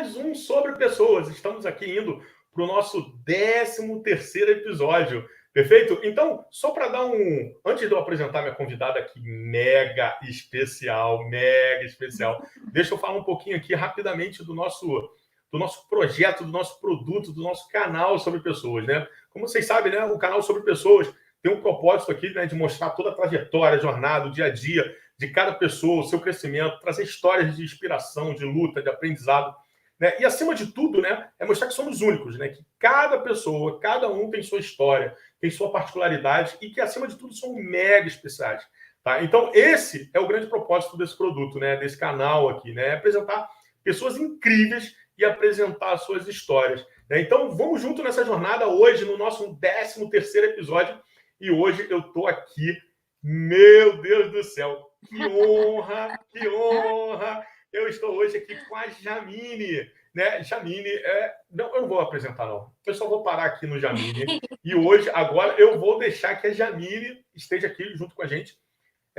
mais um Sobre Pessoas. Estamos aqui indo para o nosso 13º episódio, perfeito? Então, só para dar Antes de eu apresentar minha convidada aqui, mega especial, deixa eu falar um pouquinho aqui rapidamente do nosso projeto, do nosso produto, do nosso canal Sobre Pessoas, né? Como vocês sabem, né, o canal Sobre Pessoas tem um propósito aqui, né, de mostrar toda a trajetória, a jornada, o dia a dia de cada pessoa, o seu crescimento, trazer histórias de inspiração, de luta, de aprendizado, né? E, acima de tudo, né, é mostrar que somos únicos, né? Que cada pessoa, cada um tem sua história, tem sua particularidade e que, acima de tudo, são mega especiais. Tá? Então, esse é o grande propósito desse produto, né, desse canal aqui, né? É apresentar pessoas incríveis e apresentar suas histórias, né? Então, vamos junto nessa jornada hoje, no nosso 13º episódio. E hoje eu estou aqui, meu Deus do céu, que honra, que honra! Eu estou hoje aqui com a Jamine, né? Jamine, não, eu não vou apresentar, não. Eu só vou parar aqui no Jamine. E hoje, agora, eu vou deixar que a Jamine esteja aqui junto com a gente,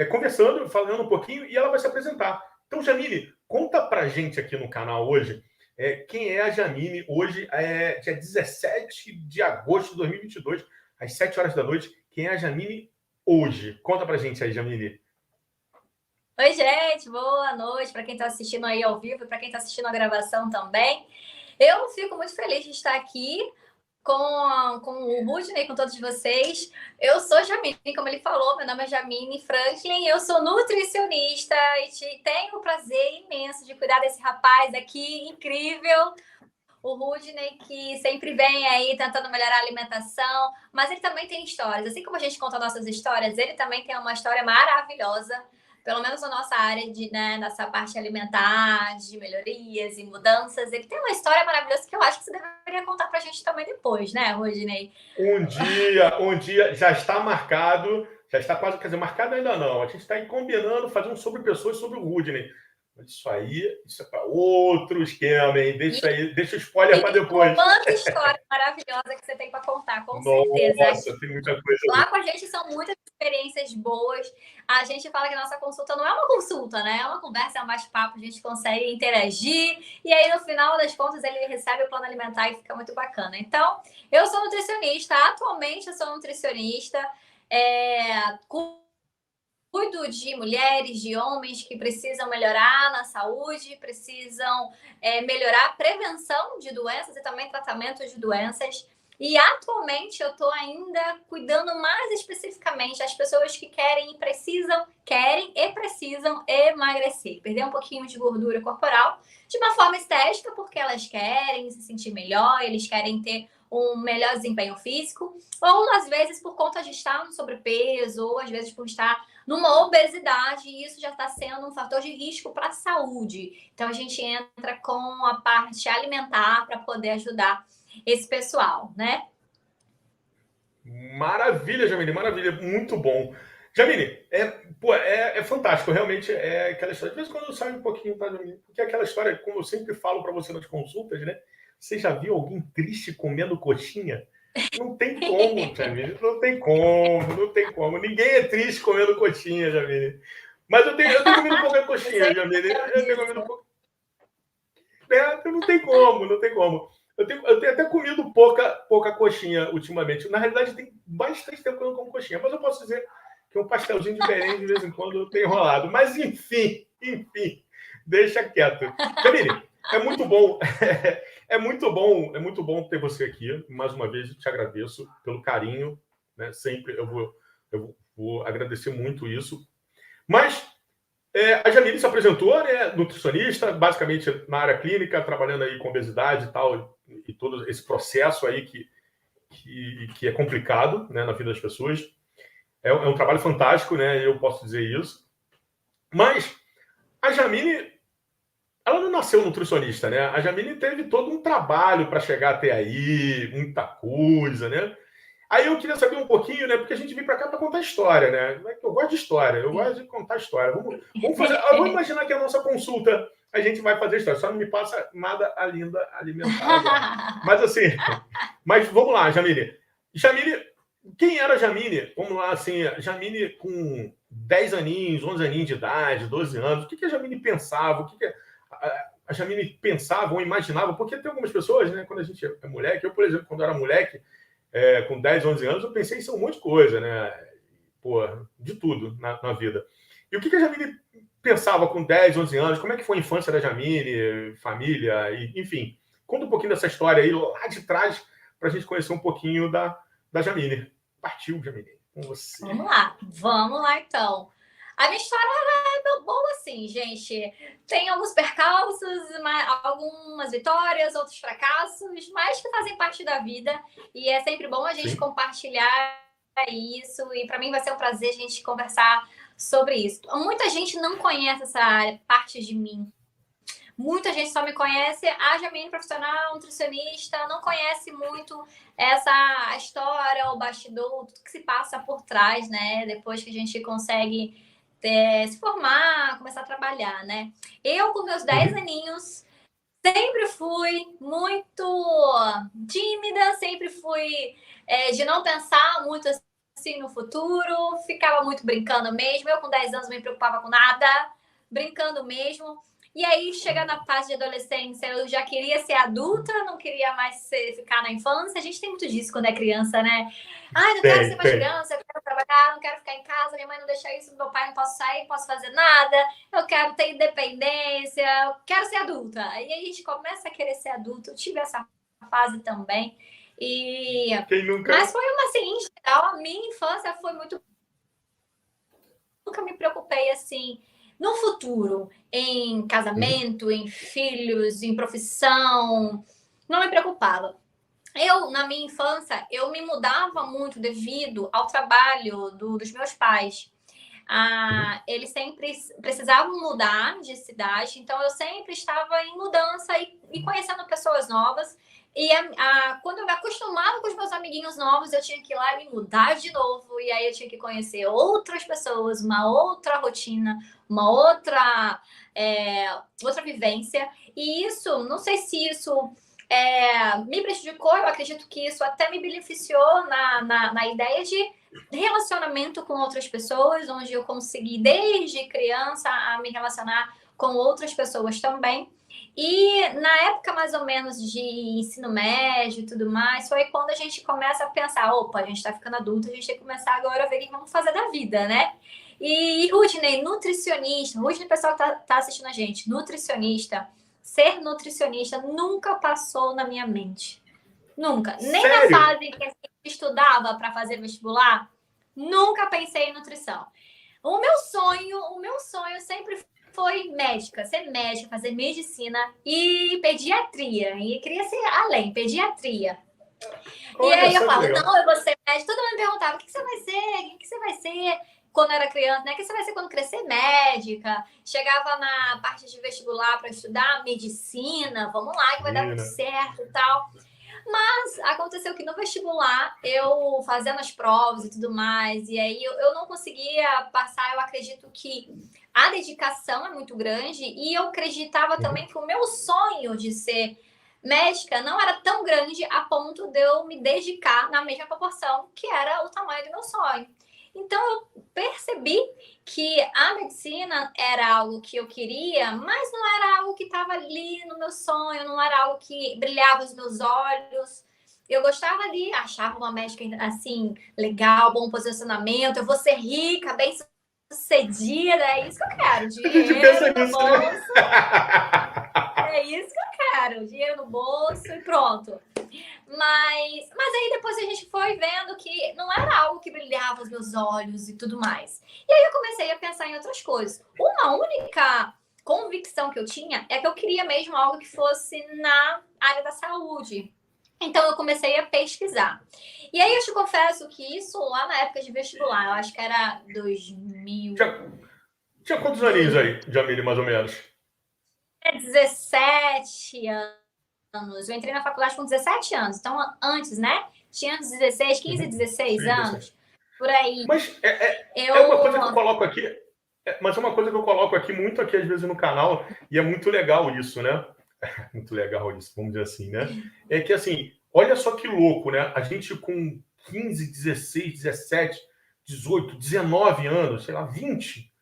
conversando, falando um pouquinho, e ela vai se apresentar. Então, Jamine, conta pra gente aqui no canal hoje quem é a Jamine. Hoje é dia 17 de agosto de 2022, às 7 horas da noite. Quem é a Jamine hoje? Conta pra gente aí, Jamine. Oi, gente, boa noite para quem está assistindo aí ao vivo e para quem está assistindo a gravação também. Eu fico muito feliz de estar aqui com o Rudney, com todos vocês. Eu sou Jamine, como ele falou, meu nome é Jamine Franklin, eu sou nutricionista e tenho o prazer imenso de cuidar desse rapaz aqui, incrível, o Rudney, que sempre vem aí tentando melhorar a alimentação, mas ele também tem histórias. Assim como a gente conta nossas histórias, ele também tem uma história maravilhosa, pelo menos na nossa área, nessa parte alimentar, de melhorias e mudanças. Ele tem uma história maravilhosa que eu acho que você deveria contar pra gente também depois, né, Rudney? Um dia já está marcado, já está quase, quer dizer, marcado ainda não. A gente está aí combinando fazer um sobre pessoas sobre o Rudney. Isso é para outro esquema, hein? Deixa o spoiler para depois. Quanta história maravilhosa que você tem para contar, com certeza. Nossa, tem muita coisa. Lá com a gente são muitas experiências boas. A gente fala que a nossa consulta não é uma consulta, né? É uma conversa, é um bate-papo, a gente consegue interagir. E aí, no final das contas, ele recebe o plano alimentar e fica muito bacana. Então, eu sou nutricionista. Atualmente, eu sou nutricionista. Cuido de mulheres, de homens que precisam melhorar na saúde, precisam melhorar a prevenção de doenças e também tratamento de doenças. E atualmente eu estou ainda cuidando mais especificamente das pessoas que querem e precisam emagrecer, perder um pouquinho de gordura corporal de uma forma estética, porque elas querem se sentir melhor, eles querem ter um melhor desempenho físico, ou às vezes por conta de estar no sobrepeso, ou às vezes por estar numa obesidade, e isso já está sendo um fator de risco para a saúde. Então a gente entra com a parte alimentar para poder ajudar esse pessoal, né? Maravilha, Jamile, maravilha, muito bom. Jamile, é fantástico, realmente é aquela história. De vez em quando eu saio um pouquinho, tá, Jamile? Porque é aquela história, como eu sempre falo para você nas consultas, né? Você já viu alguém triste comendo coxinha? Não tem como, Jamile, não tem como. Ninguém é triste comendo coxinha, Jamile. Mas eu tenho comido pouca coxinha, Jamile. Eu tenho comido pouca. Não tem como. Eu tenho até comido pouca coxinha ultimamente. Na realidade, tem bastante tempo que eu não como coxinha. Mas eu posso dizer que um pastelzinho de Belém, de vez em quando, tem enrolado. Mas, enfim, deixa quieto. Jamile, é muito bom. É muito bom ter você aqui. Mais uma vez, eu te agradeço pelo carinho, né? Sempre eu vou agradecer muito isso. Mas a Jamile se apresentou, né, nutricionista, basicamente na área clínica, trabalhando aí com obesidade e tal, e todo esse processo aí que é complicado, né, na vida das pessoas. É um trabalho fantástico, né? Eu posso dizer isso. Mas a Jamile, ela não nasceu nutricionista, né? A Jamile teve todo um trabalho para chegar até aí, muita coisa, né? Aí eu queria saber um pouquinho, né? Porque a gente veio para cá para contar história, né? Eu gosto de história, eu gosto de contar história. Vamos fazer. Vamos imaginar que a nossa consulta a gente vai fazer história. Só não me passa nada a linda alimentar. Mas vamos lá, Jamile. Jamile, quem era a Jamile? Vamos lá, assim, Jamile com 10 aninhos, 11 aninhos de idade, 12 anos. O que a Jamile pensava? a Jamile pensava ou imaginava, porque tem algumas pessoas, né, quando a gente é moleque, eu, por exemplo, quando era moleque, com 10, 11 anos, eu pensei em um monte de coisa, né? Pô, de tudo na vida. E o que a Jamile pensava com 10, 11 anos? Como é que foi a infância da Jamile, família, enfim. Conta um pouquinho dessa história aí lá de trás para a gente conhecer um pouquinho da Jamile. Partiu, Jamile, com você. Vamos lá então. A minha história é boa assim, gente. Tem alguns percalços, algumas vitórias, outros fracassos, mas que fazem parte da vida. E é sempre bom a gente compartilhar isso. E para mim vai ser um prazer a gente conversar sobre isso. Muita gente não conhece essa parte de mim. Muita gente só me conhece a Jamile profissional, nutricionista, não conhece muito essa história, o bastidor, tudo que se passa por trás, né? Depois que a gente consegue se formar, começar a trabalhar, né? Eu, com meus 10 aninhos, sempre fui muito tímida, sempre fui de não pensar muito assim no futuro, ficava muito brincando mesmo. Eu, com 10 anos, não me preocupava com nada, brincando mesmo. E aí, chegar na fase de adolescência, eu já queria ser adulta, não queria mais ficar na infância. A gente tem muito disso quando é criança, né? Ai, não quero ser mais criança, eu quero trabalhar, não quero ficar em casa, minha mãe não deixa isso, meu pai não posso sair, não posso fazer nada, eu quero ter independência, eu quero ser adulta. E aí a gente começa a querer ser adulto. Eu tive essa fase também. Quem nunca? Mas foi uma, assim, em geral, a minha infância foi muito... Nunca me preocupei, assim, no futuro, em casamento, em filhos, em profissão, não me preocupava. Eu, na minha infância, eu me mudava muito devido ao trabalho dos meus pais. Eles sempre precisavam mudar de cidade, então eu sempre estava em mudança e conhecendo pessoas novas. E quando eu me acostumava com os meus amiguinhos novos, eu tinha que ir lá e me mudar de novo. E aí eu tinha que conhecer outras pessoas, uma outra rotina, uma outra vivência. E isso, não sei se isso me prejudicou, eu acredito que isso até me beneficiou na ideia de relacionamento com outras pessoas, onde eu consegui, desde criança, a me relacionar com outras pessoas também. E na época, mais ou menos, de ensino médio e tudo mais, foi quando a gente começa a pensar, opa, a gente tá ficando adulto, a gente tem que começar agora a ver o que vamos fazer da vida, né? E Rudney, nutricionista, Rudney, pessoal que tá assistindo a gente, nutricionista, ser nutricionista nunca passou na minha mente. Nunca. Nem Sério? na fase que a gente estudava para fazer vestibular, nunca pensei em nutrição. O meu sonho sempre foi médica, ser médica, fazer medicina e pediatria. E queria ser além, pediatria. Olha, e aí eu falava, legal. não, eu vou ser médica. Todo mundo me perguntava, o que você vai ser? O que você vai ser quando era criança, né? O que você vai ser quando crescer? Médica. Chegava na parte de vestibular para estudar medicina, vamos lá, que vai dar muito certo e tal. Mas aconteceu que no vestibular, eu fazendo as provas e tudo mais, e aí eu não conseguia passar. Eu acredito que a dedicação é muito grande, e eu acreditava também que o meu sonho de ser médica não era tão grande a ponto de eu me dedicar na mesma proporção que era o tamanho do meu sonho. Então eu percebi que a medicina era algo que eu queria, mas não era algo que estava ali no meu sonho, não era algo que brilhava os meus olhos. Eu gostava ali, achava uma médica assim, legal, bom posicionamento, eu vou ser rica, bem sucedida, é isso que eu quero. Dinheiro no bolso. É isso que eu quero, dinheiro no bolso e pronto. Mas aí depois a gente foi vendo que não era algo que brilhava os meus olhos e tudo mais. E aí eu comecei a pensar em outras coisas. Uma única convicção que eu tinha é que eu queria mesmo algo que fosse na área da saúde. Então eu comecei a pesquisar. E aí eu te confesso que isso lá na época de vestibular, eu acho que era 2000. Tinha quantos aninhos aí, Jamile, mais ou menos? 17 anos. Eu entrei na faculdade com 17 anos. Então, antes, né? Tinha 16, 15, 16 anos. Por aí. Mas é uma coisa que eu coloco aqui. Mas é uma coisa que eu coloco aqui muito aqui, às vezes, no canal, e é muito legal isso, né? Muito legal isso, vamos dizer assim, né? É que, assim, olha só que louco, né? A gente com 15, 16, 17, 18, 19 anos, sei lá, 20,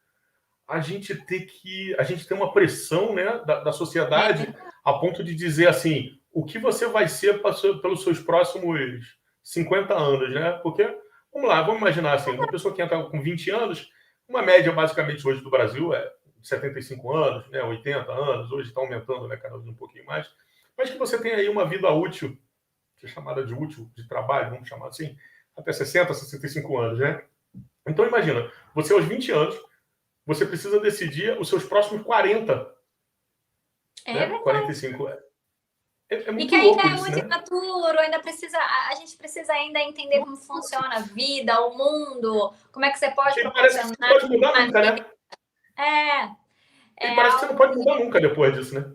a gente tem uma pressão, né, da sociedade a ponto de dizer assim, o que você vai ser pelos seus próximos 50 anos, né? Porque, vamos lá, vamos imaginar assim, uma pessoa que entra com 20 anos, uma média basicamente hoje do Brasil é 75 anos, né, 80 anos, hoje está aumentando, né, cada vez um pouquinho mais, mas que você tem aí uma vida útil, que é chamada de útil de trabalho, vamos chamar assim, até 60, 65 anos, né? Então imagina, você aos 20 anos, você precisa decidir os seus próximos 40, né? 45. É E que muito ainda louco é isso, muito né? imaturo, a gente precisa ainda entender como funciona a vida, o mundo, como é que você pode E parece que você não proporcionar. pode mudar nunca, né? É, E é parece que você não algo. pode mudar nunca depois disso, né?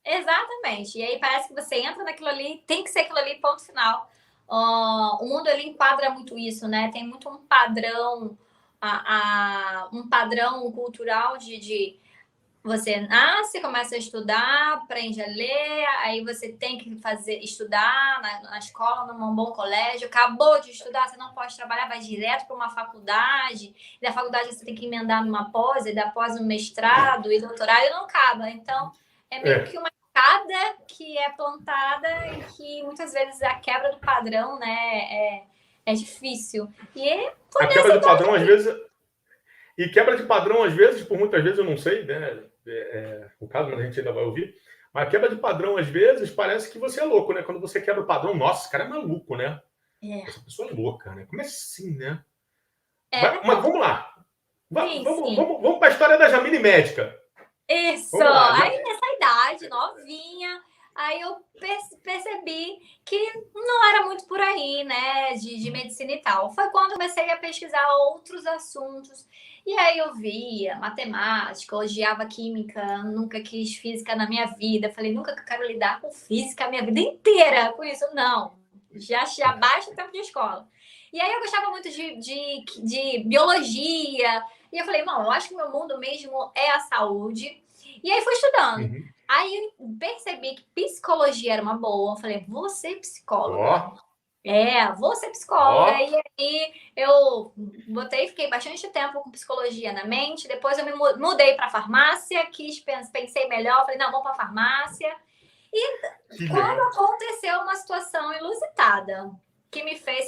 Exatamente. E aí parece que você entra naquilo ali, tem que ser aquilo ali, ponto final. O mundo ele enquadra muito isso, né? Tem muito um padrão, um padrão cultural de você nasce, começa a estudar, aprende a ler, aí você tem que estudar na escola, num bom colégio, acabou de estudar, você não pode trabalhar, vai direto para uma faculdade, e da faculdade você tem que emendar numa pós, e da pós um mestrado e doutorado, e não acaba. Então, é meio que uma escada que é plantada e que muitas vezes a quebra do padrão, né, é difícil. E foi A quebra nessa de padrão, às vezes. E quebra de padrão, às vezes, por muitas vezes, eu não sei, né? O caso, mas a gente ainda vai ouvir. Mas a quebra de padrão, às vezes, parece que você é louco, né? Quando você quebra o padrão, nossa, esse cara é maluco, né? Essa pessoa é louca, né? Como é assim, né? Mas vamos lá. Sim, sim. Vamos para a história da Jamile médica. Isso! Vamos lá. Aí nessa idade, novinha, aí eu percebi que não era muito por aí, né, de medicina e tal. Foi quando eu comecei a pesquisar outros assuntos. E aí eu via matemática, odiava química, nunca quis física na minha vida. Falei, nunca que eu quero lidar com física a minha vida inteira com isso. Não, já basta o tempo de escola. E aí eu gostava muito de biologia, e eu falei, não, eu acho que o meu mundo mesmo é a saúde. E aí fui estudando. Uhum. Aí eu percebi que psicologia era uma boa. Eu falei, vou ser psicóloga. Vou ser psicóloga. E aí eu fiquei bastante tempo com psicologia na mente. Depois eu me mudei para farmácia, pensei melhor, falei, não, vou para farmácia. E quando aconteceu uma situação inusitada, que me fez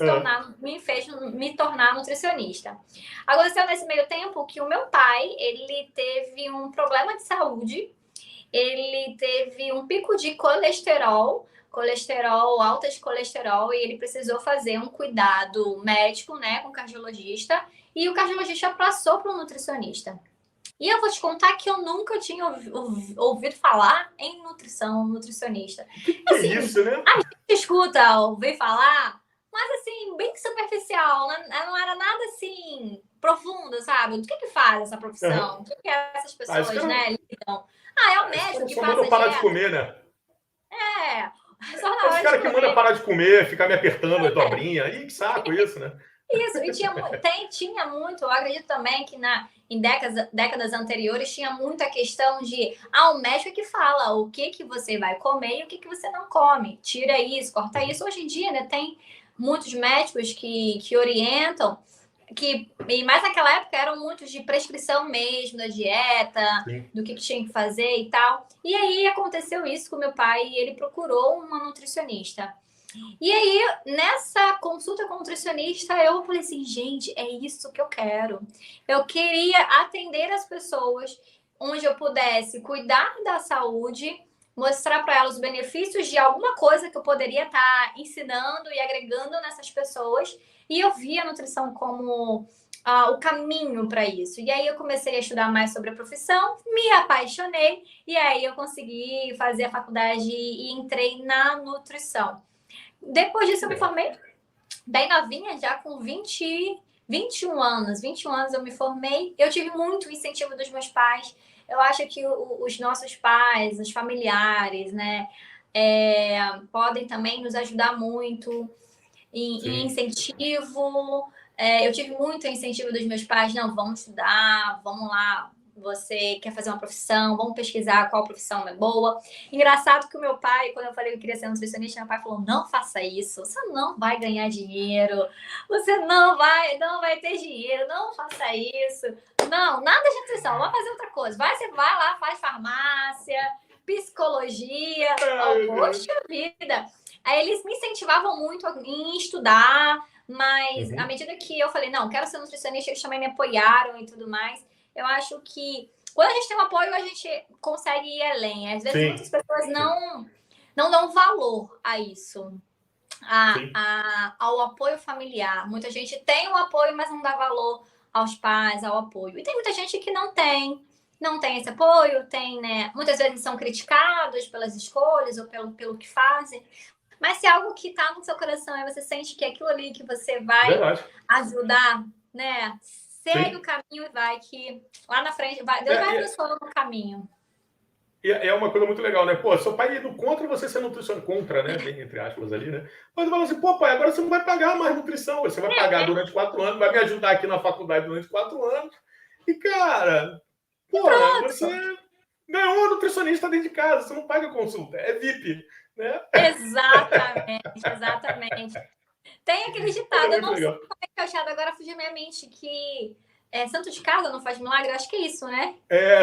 me tornar nutricionista. Aconteceu nesse meio tempo que o meu pai, ele teve um problema de saúde, ele teve um pico de colesterol, alta de colesterol, e ele precisou fazer um cuidado médico, né, com o cardiologista, e o cardiologista passou para um nutricionista. E eu vou te contar que eu nunca tinha ouvido falar em nutricionista. Que Assim, isso, né? a gente escuta, ouvir falar, mas assim, bem superficial, não era nada assim profundo, sabe? O que faz essa profissão? O que essas pessoas, né, lidam? É o médico que só passa manda parar de dieta. comer, né? Só na Esse hora cara de que comer. manda parar de comer, ficar me apertando a dobrinha. Ih, que saco isso, né? Isso, e tinha muito, eu acredito também que em décadas anteriores tinha muita questão de o médico que fala o que você vai comer e o que você não come. Tira isso, corta isso. Hoje em dia, né, tem muitos médicos que orientam, e mais naquela época eram muitos de prescrição mesmo, da dieta, Sim. do que tinha que fazer e tal. E aí aconteceu isso com meu pai e ele procurou uma nutricionista. E aí, nessa consulta com o nutricionista, eu falei assim, gente, é isso que eu quero. Eu queria atender as pessoas onde eu pudesse cuidar da saúde, mostrar para elas os benefícios de alguma coisa que eu poderia estar ensinando e agregando nessas pessoas. E eu vi a nutrição como o caminho para isso. E aí eu comecei a estudar mais sobre a profissão, me apaixonei, e aí eu consegui fazer a faculdade e entrei na nutrição. Depois disso, eu me formei bem novinha, já com 21 anos. 21 anos eu me formei. Eu tive muito incentivo dos meus pais. Eu acho que os nossos pais, os familiares, né, podem também nos ajudar muito em incentivo. Eu tive muito incentivo dos meus pais. Não, vamos estudar, vamos lá, você quer fazer uma profissão, vamos pesquisar qual profissão é boa. Engraçado que o meu pai, quando eu falei que eu queria ser nutricionista, meu pai falou, não faça isso, você não vai ganhar dinheiro, você não vai ter dinheiro, não faça isso. Não, nada de nutrição, vai fazer outra coisa. Você vai lá, faz farmácia, psicologia. Poxa vida! Aí eles me incentivavam muito em estudar, mas à medida que eu falei, não, quero ser nutricionista, eles também me apoiaram e tudo mais. Eu acho que quando a gente tem um apoio, a gente consegue ir além. Às vezes muitas pessoas não dão valor a isso, ao apoio familiar. Muita gente tem o apoio, mas não dá valor aos pais, ao apoio. E tem muita gente que não tem esse apoio, né? Muitas vezes são criticados pelas escolhas ou pelo que fazem. Mas se é algo que está no seu coração e você sente que é aquilo ali que você vai ajudar, né? Segue o caminho e vai, que lá na frente Deus vai abençoando no caminho. E é uma coisa muito legal, né? Pô, seu pai indo contra você ser nutricionista, contra, né? Bem entre aspas ali, né? Mas ele fala assim, pô, pai, agora você não vai pagar mais nutrição, você vai pagar durante 4 anos, vai me ajudar aqui na faculdade durante 4 anos. E, cara, pô, você ganhou um nutricionista dentro de casa, você não paga consulta, é VIP, né? Exatamente. Tem aquele ditado, eu não sei como é que é o ditado, agora fugiu minha mente, que santo de casa não faz milagre, acho que é isso, né?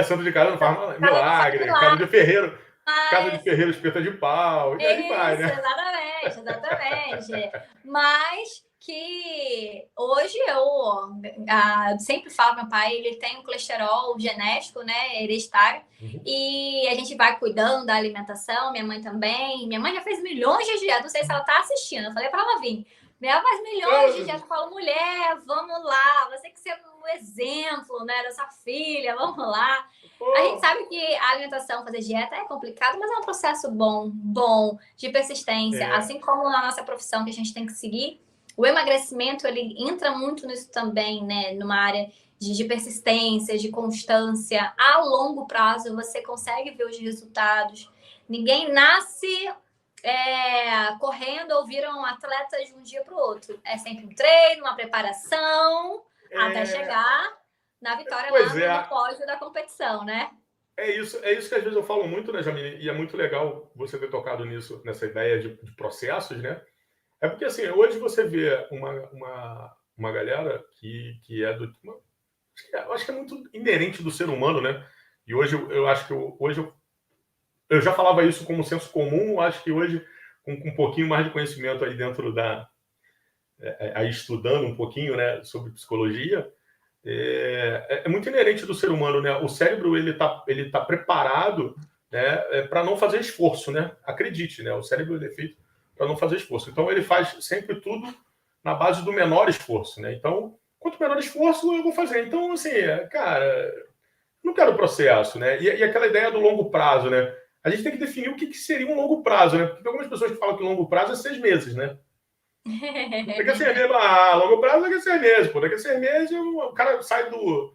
Santo de casa não faz milagre, casa de ferreiro, espeta de pau, e aí vai, né? Exatamente. Mas que hoje eu sempre falo, meu pai, ele tem um colesterol genético, né, hereditário, e a gente vai cuidando da alimentação, minha mãe também. Minha mãe já fez milhões de dietas, não sei se ela tá assistindo, eu falei para ela vir. Minha faz milhões de dietas, eu falo, mulher, vamos lá, você que ser um exemplo, né, dessa filha, vamos lá. A gente sabe que a alimentação, fazer dieta é complicado, mas é um processo bom, de persistência. Assim como na nossa profissão que a gente tem que seguir, o emagrecimento, ele entra muito nisso também, né? Numa área de persistência, de constância. A longo prazo, você consegue ver os resultados. Ninguém nasce correndo ou vira um atleta de um dia para o outro. É sempre um treino, uma preparação, até chegar na vitória lá no pódio da competição, né? É isso que às vezes eu falo muito, né, Jamile? E é muito legal você ter tocado nisso, nessa ideia de processos, né? É porque, assim, hoje você vê uma galera que é do... Eu acho que é muito inerente do ser humano, né? E hoje eu acho que eu já falava isso como senso comum, acho que hoje, com um pouquinho mais de conhecimento aí dentro aí estudando um pouquinho, né, sobre psicologia, é muito inerente do ser humano, né? O cérebro, ele tá preparado, né, para não fazer esforço, né? Acredite, né? O cérebro, ele é feito para não fazer esforço. Então, ele faz sempre tudo na base do menor esforço, né? Então, quanto menor esforço, eu vou fazer. Então, assim, cara, não quero processo, né? E aquela ideia do longo prazo, né? A gente tem que definir o que seria um longo prazo, né? Porque tem algumas pessoas que falam que longo prazo é 6 meses, né? Daqui a 6 meses, longo prazo daqui a 6 meses, pô. Daqui a 6 meses o cara sai do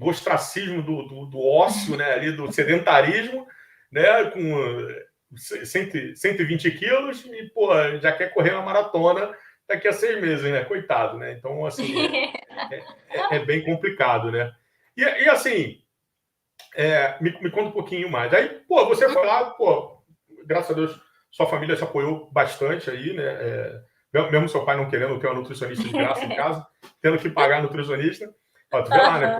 ostracismo, do ócio, né? Ali, do sedentarismo, né? Com 120 quilos e, pô, já quer correr uma maratona daqui a 6 meses, né? Coitado, né? Então, assim, é bem complicado, né? E assim, me conta um pouquinho mais. Aí, pô, você foi lá, pô, graças a Deus, sua família se apoiou bastante aí, né? Mesmo seu pai não querendo ter uma nutricionista de graça em casa, tendo que pagar a nutricionista. Ó, tu vê lá, né?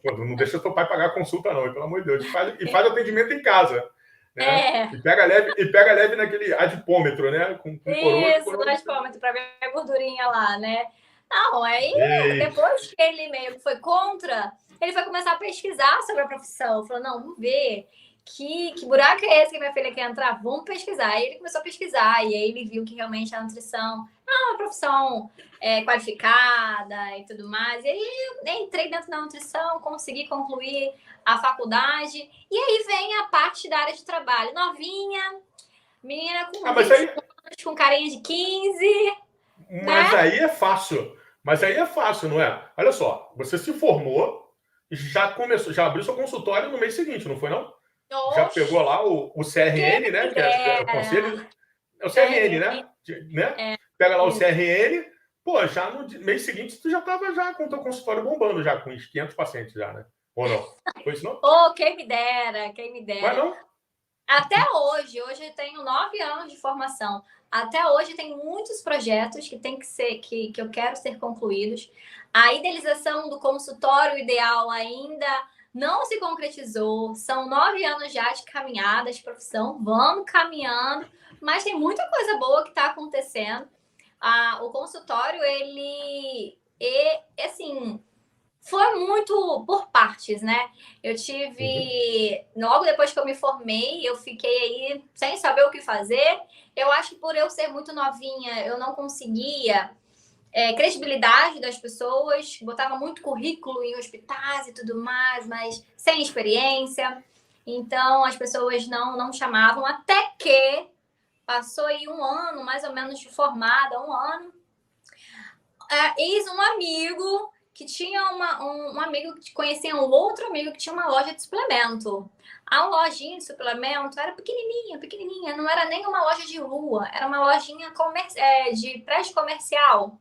Pô, não deixa seu pai pagar a consulta, não, pelo amor de Deus. E faz atendimento em casa. Né? E pega leve naquele adipômetro, né? Com isso, no adipômetro, para ver a gordurinha lá, né? Não, aí depois que ele meio que foi contra, ele foi começar a pesquisar sobre a profissão. Falou, não, vamos ver que buraco é esse que minha filha quer entrar? Vamos pesquisar. Aí ele começou a pesquisar, e aí ele viu que realmente a nutrição é uma profissão qualificada e tudo mais. E aí eu entrei dentro da nutrição, consegui concluir a faculdade, e aí vem a parte da área de trabalho. Novinha, menina com 20 anos, com carinha de 15. Mas né? Aí é fácil. Mas aí é fácil, não é? Olha só, você se formou, já abriu seu consultório no mês seguinte, não foi, não? Oxe, já pegou lá o CRN, né? Que é o conselho. É o CRN, né? Pega lá o CRN, Pô, já no mês seguinte, tu já estava já com o teu consultório bombando, já com uns 500 pacientes já, né? Ou não? Foi isso não? Oh, quem me dera, quem me dera. Mas não? Até hoje eu tenho 9 anos de formação. Até hoje tem muitos projetos que tem que ser que eu quero ser concluídos. A idealização do consultório ideal ainda não se concretizou. São 9 anos já de caminhada de profissão. Vamos caminhando, mas tem muita coisa boa que está acontecendo. O consultório, ele assim, foi muito por partes, né? Eu tive. Logo depois que eu me formei, eu fiquei aí sem saber o que fazer. Eu acho que por eu ser muito novinha, eu não conseguia credibilidade das pessoas, botava muito currículo em hospitais e tudo mais, mas sem experiência. Então as pessoas não chamavam, até que passou aí um ano, mais ou menos, de formada, um ano. Eis um amigo que tinha um amigo que conhecia um outro amigo que tinha uma loja de suplemento. A lojinha de suplemento era pequenininha, pequenininha, não era nem uma loja de rua, era uma lojinha de prédio comercial.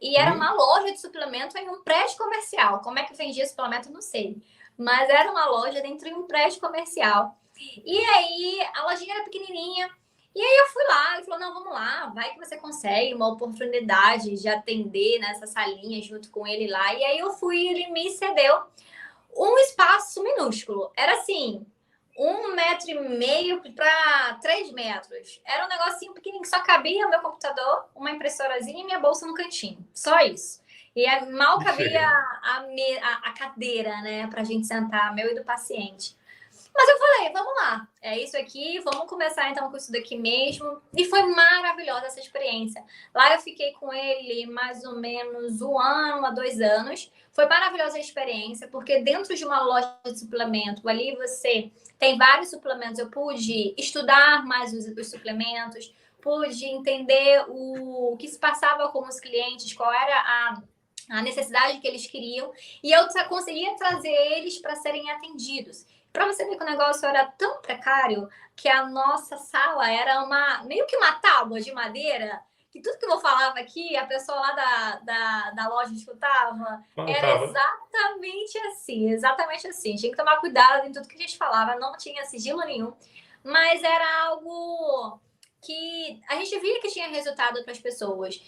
E era uma loja de suplemento em um prédio comercial. Como é que vendia suplemento, não sei. Mas era uma loja dentro de um prédio comercial. E aí, a lojinha era pequenininha. E aí eu fui lá, ele falou, não, vamos lá, vai que você consegue uma oportunidade de atender nessa salinha junto com ele lá. E aí eu fui, ele me cedeu um espaço minúsculo. Era assim, 1,5 para 3 metros. Era um negocinho pequenininho, só cabia meu computador, uma impressorazinha e minha bolsa no cantinho. Só isso. E mal cabia a cadeira, né, pra gente sentar, meu e do paciente. Mas eu falei, vamos lá, é isso aqui, vamos começar então com isso daqui mesmo. E foi maravilhosa essa experiência. Lá eu fiquei com ele mais ou menos 1 ano a 2 anos. Foi maravilhosa a experiência, porque dentro de uma loja de suplemento, ali você tem vários suplementos. Eu pude estudar mais os suplementos, pude entender o que se passava com os clientes, qual era a necessidade que eles queriam, e eu conseguia trazer eles para serem atendidos. Para você ver que o negócio era tão precário que a nossa sala era meio que uma tábua de madeira, que tudo que eu falava aqui, a pessoa lá da loja escutava. Era exatamente assim, exatamente assim. Tinha que tomar cuidado em tudo que a gente falava, não tinha sigilo nenhum, mas era algo que a gente via que tinha resultado para as pessoas.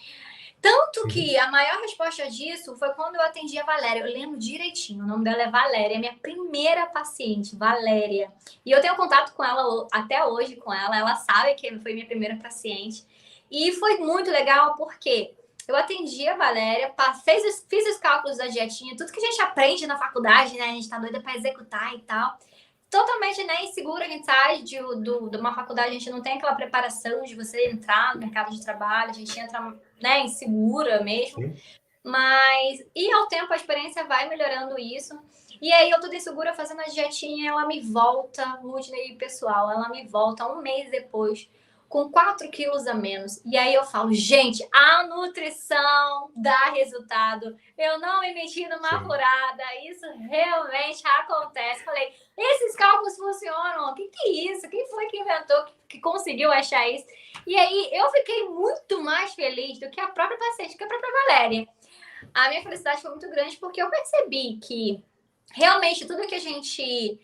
Tanto que a maior resposta disso foi quando eu atendi a Valéria. Eu lembro direitinho, o nome dela é Valéria, minha primeira paciente, Valéria. E eu tenho contato com ela até hoje, com ela sabe que foi minha primeira paciente. E foi muito legal porque eu atendi a Valéria, fiz os cálculos da dietinha, tudo que a gente aprende na faculdade, né? A gente tá doida para executar e tal. Totalmente, né, insegura, a gente sai de uma faculdade, a gente não tem aquela preparação de você entrar no mercado de trabalho, a gente entra, né, insegura mesmo. Mas, e ao tempo, a experiência vai melhorando isso. E aí, eu toda insegura fazendo a dietinha, ela me volta, Rudney, pessoal, ela me volta 1 mês depois, com 4 quilos a menos. E aí eu falo, gente, a nutrição dá resultado. Eu não me meti numa furada, isso realmente acontece. Falei, esses cálculos funcionam, o que é isso? Quem foi que inventou, que conseguiu achar isso? E aí eu fiquei muito mais feliz do que a própria paciente, que a própria Valéria. A minha felicidade foi muito grande porque eu percebi que realmente tudo que a gente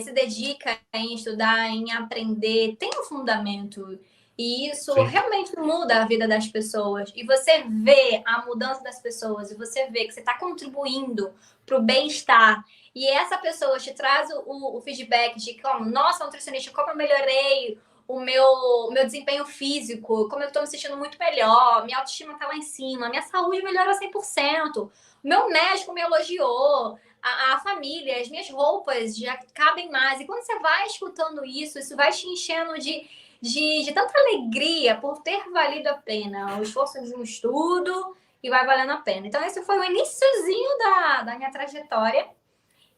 se dedica em estudar, em aprender, tem um fundamento. E isso realmente muda a vida das pessoas. E você vê a mudança das pessoas, e você vê que você está contribuindo para o bem-estar. E essa pessoa te traz o feedback de como, nossa, nutricionista, como eu melhorei o meu desempenho físico, como eu estou me sentindo muito melhor, minha autoestima está lá em cima, minha saúde melhora 100%, meu médico me elogiou, a família, as minhas roupas já cabem mais. E quando você vai escutando isso vai te enchendo de tanta alegria por ter valido a pena o esforço de um estudo e vai valendo a pena. Então, esse foi o iniciozinho da minha trajetória.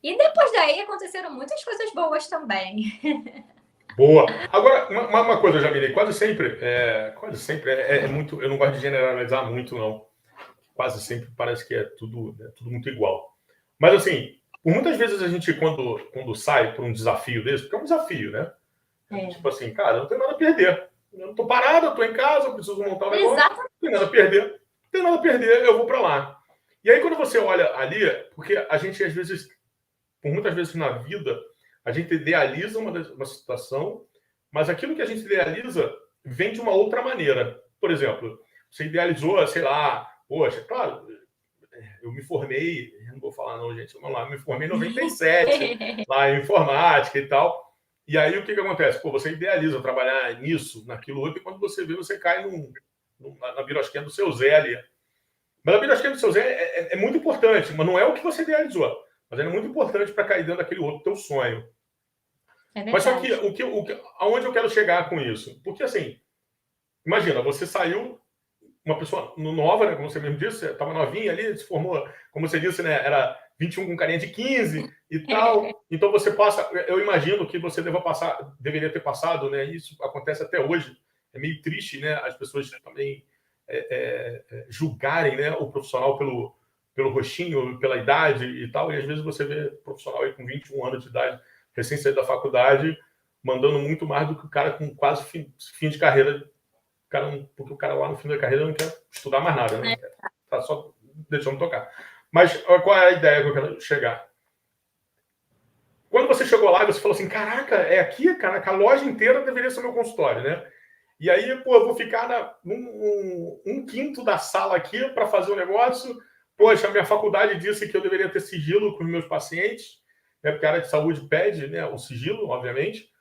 E depois daí aconteceram muitas coisas boas também. Boa. Agora, uma coisa, Jamile, quase sempre é muito. Eu não gosto de generalizar muito, não. Quase sempre parece que é tudo muito igual. Mas, assim, muitas vezes a gente, quando sai para um desafio desse, porque é um desafio, né? Tipo assim, cara, eu não tenho nada a perder. Eu não tô parado, eu tô em casa, eu preciso montar um negócio, não tenho nada a perder. tem nada a perder, eu vou para lá. E aí, quando você olha ali, porque a gente, às vezes, por muitas vezes na vida, a gente idealiza uma situação, mas aquilo que a gente idealiza vem de uma outra maneira. Por exemplo, você idealizou, sei lá, poxa, claro, eu me formei, não vou falar não, gente, vamos lá, me formei em 97, lá em informática e tal. E aí, o que acontece? Pô, você idealiza trabalhar nisso, naquilo outro, e quando você vê, você cai na birosquinha do seu Zé ali. Mas a birosquinha do seu Zé é muito importante, mas não é o que você idealizou. Mas é muito importante para cair dentro daquele outro teu sonho. Mas só que, aonde eu quero chegar com isso? Porque, assim, imagina, você saiu, uma pessoa nova, né, como você mesmo disse, estava novinha ali, se formou, como você disse, né, era 21 com carinha de 15 e tal. Então você passa, eu imagino que você deveria ter passado, né, isso acontece até hoje. É meio triste, né, as pessoas também julgarem, né, o profissional pelo roxinho, pela idade e tal, e às vezes você vê profissional aí com 21 anos de idade, recém saído da faculdade, mandando muito mais do que o cara com quase fim de carreira, porque o cara lá no fim da carreira não quer estudar mais nada, né? Tá só deixando tocar. Mas qual é a ideia que eu quero chegar? Quando você chegou lá e você falou assim, caraca, é aqui, caraca, a loja inteira deveria ser meu consultório, né? E aí, pô, eu vou ficar um quinto da sala aqui para fazer o negócio. Poxa, a minha faculdade disse que eu deveria ter sigilo com os meus pacientes, né? Porque a área de saúde pede, né, o sigilo, obviamente.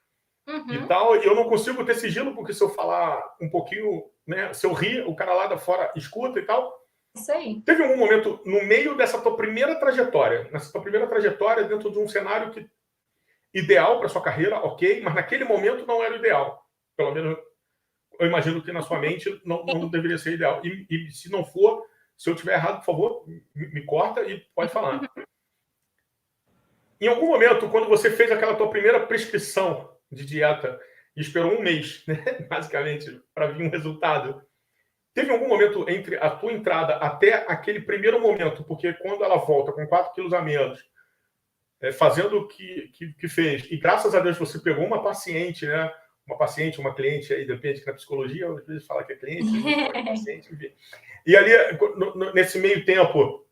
E tal, e eu não consigo ter sigilo, porque se eu falar um pouquinho, né, se eu rir, o cara lá da fora escuta e tal. Isso aí. Teve algum momento, no meio dessa tua primeira trajetória, dentro de um cenário ideal para sua carreira, ok, mas naquele momento não era o ideal. Pelo menos, eu imagino que na sua mente não deveria ser ideal. E se não for, se eu estiver errado, por favor, me corta e pode falar. Em algum momento, quando você fez aquela tua primeira prescrição de dieta e esperou um mês, né, basicamente, para vir um resultado, teve algum momento entre a tua entrada até aquele primeiro momento, porque quando ela volta com 4 quilos a menos, fazendo o que fez, e graças a Deus você pegou uma paciente, né, uma cliente, aí depende que na psicologia, às vezes fala que é cliente, às vezes fala que é paciente, enfim. E ali, nesse meio tempo,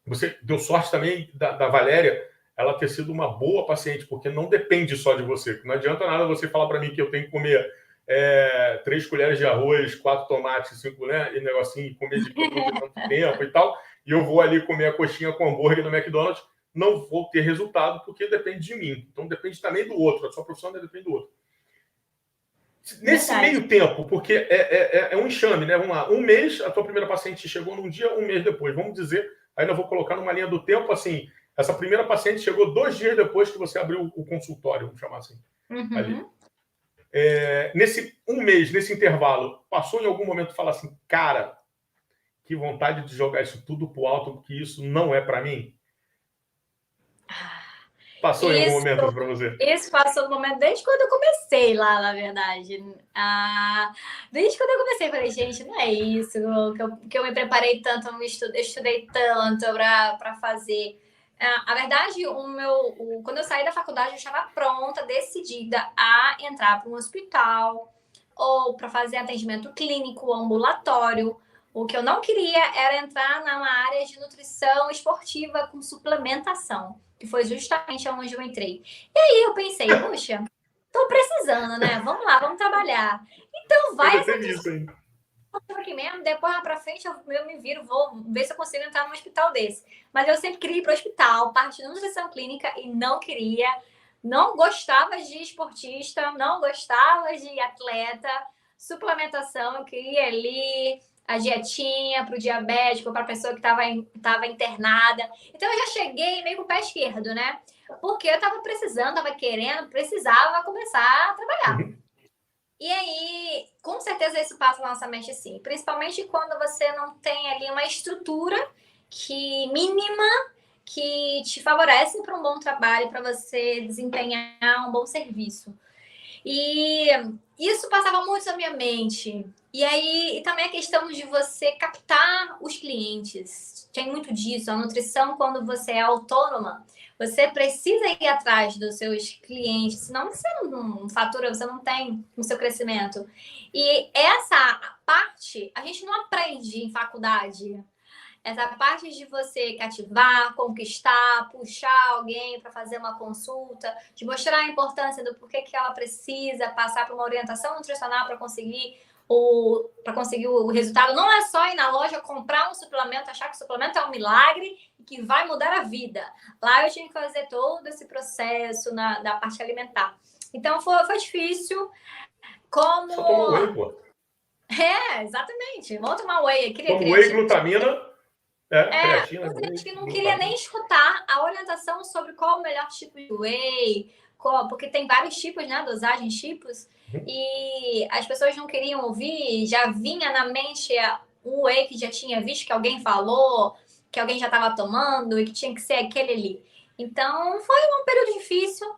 você deu sorte também da Valéria, ela ter sido uma boa paciente, porque não depende só de você. Não adianta nada você falar para mim que eu tenho que comer 3 colheres de arroz, 4 tomates, 5, né, e negocinho, e comer de tanto tempo e tal, e eu vou ali comer a coxinha com hambúrguer no McDonald's, não vou ter resultado, porque depende de mim. Então depende também do outro, a sua profissão depende do outro. Nesse meio tempo, porque é um enxame, né? Vamos lá, um mês, a tua primeira paciente chegou num dia, um mês depois. Vamos dizer, ainda vou colocar numa linha do tempo, assim, essa primeira paciente chegou 2 dias depois que você abriu o consultório, vamos chamar assim, ali. Nesse um mês, nesse intervalo, passou em algum momento falar assim, cara, que vontade de jogar isso tudo pro alto, porque isso não é para mim? Passou em algum momento para você? Isso passou no momento desde quando eu comecei lá, na verdade. Desde quando eu comecei, eu falei, gente, não é isso que eu me preparei tanto, eu estudei tanto para fazer. A verdade, quando eu saí da faculdade, eu estava pronta, decidida a entrar para um hospital ou para fazer atendimento clínico, ambulatório. O que eu não queria era entrar na área de nutrição esportiva com suplementação, que foi justamente onde eu entrei. E aí eu pensei, puxa, tô precisando, né? Vamos lá, vamos trabalhar. Então vai aqui mesmo, depois lá pra frente eu me viro, vou ver se eu consigo entrar num hospital desse. Mas eu sempre queria ir pro hospital, parte de nutrição clínica, e não queria, não gostava de esportista, não gostava de atleta, suplementação, eu queria ali a dietinha para o diabético, para a pessoa que estava internada. Então, eu já cheguei meio com o pé esquerdo, né? Porque eu estava precisando, estava querendo, precisava começar a trabalhar. E aí, com certeza, isso passa na nossa mente, sim. Principalmente quando você não tem ali uma estrutura mínima que te favorece para um bom trabalho, para você desempenhar um bom serviço. E isso passava muito na minha mente. E aí, e também a questão de você captar os clientes. Tem muito disso. A nutrição, quando você é autônoma, você precisa ir atrás dos seus clientes, senão você não fatura, você não tem o seu crescimento. E essa parte a gente não aprende em faculdade. Essa parte de você cativar, conquistar, puxar alguém para fazer uma consulta, de mostrar a importância do porquê que ela precisa passar por uma orientação nutricional para conseguir o resultado. Não é só ir na loja comprar um suplemento, achar que o suplemento é um milagre e que vai mudar a vida. Lá eu tinha que fazer todo esse processo da parte alimentar. Então foi difícil. Como... Só tomar whey, pô. Exatamente. Vamos tomar whey. Toma whey, glutamina. Creatina. Muita gente que não queria nem escutar a orientação sobre qual o melhor tipo de whey, porque tem vários tipos, né? Dosagens, tipos. E as pessoas não queriam ouvir, já vinha na mente um whey que já tinha visto que alguém falou, que alguém já estava tomando e que tinha que ser aquele ali. Então, foi um período difícil,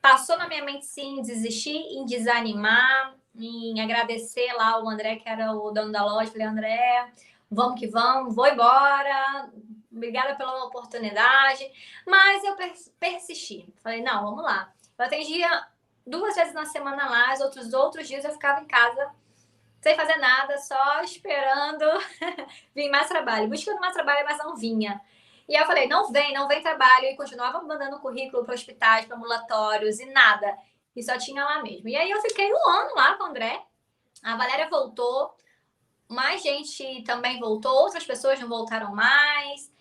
passou na minha mente, sim, desistir, em desanimar, em agradecer lá o André, que era o dono da loja. Falei, André, vamos que vamos, vou embora, obrigada pela oportunidade. Mas eu persisti. Falei, não, vamos lá. Eu atendia 2 vezes na semana lá, os outros dias eu ficava em casa, sem fazer nada, só esperando vir mais trabalho. Buscando mais trabalho, mas não vinha. E aí eu falei, não vem trabalho. E continuava mandando currículo para hospitais, para ambulatórios e nada. E só tinha lá mesmo. E aí eu fiquei 1 ano lá com o André. A Valéria voltou. Mais gente também voltou. Outras pessoas não voltaram mais.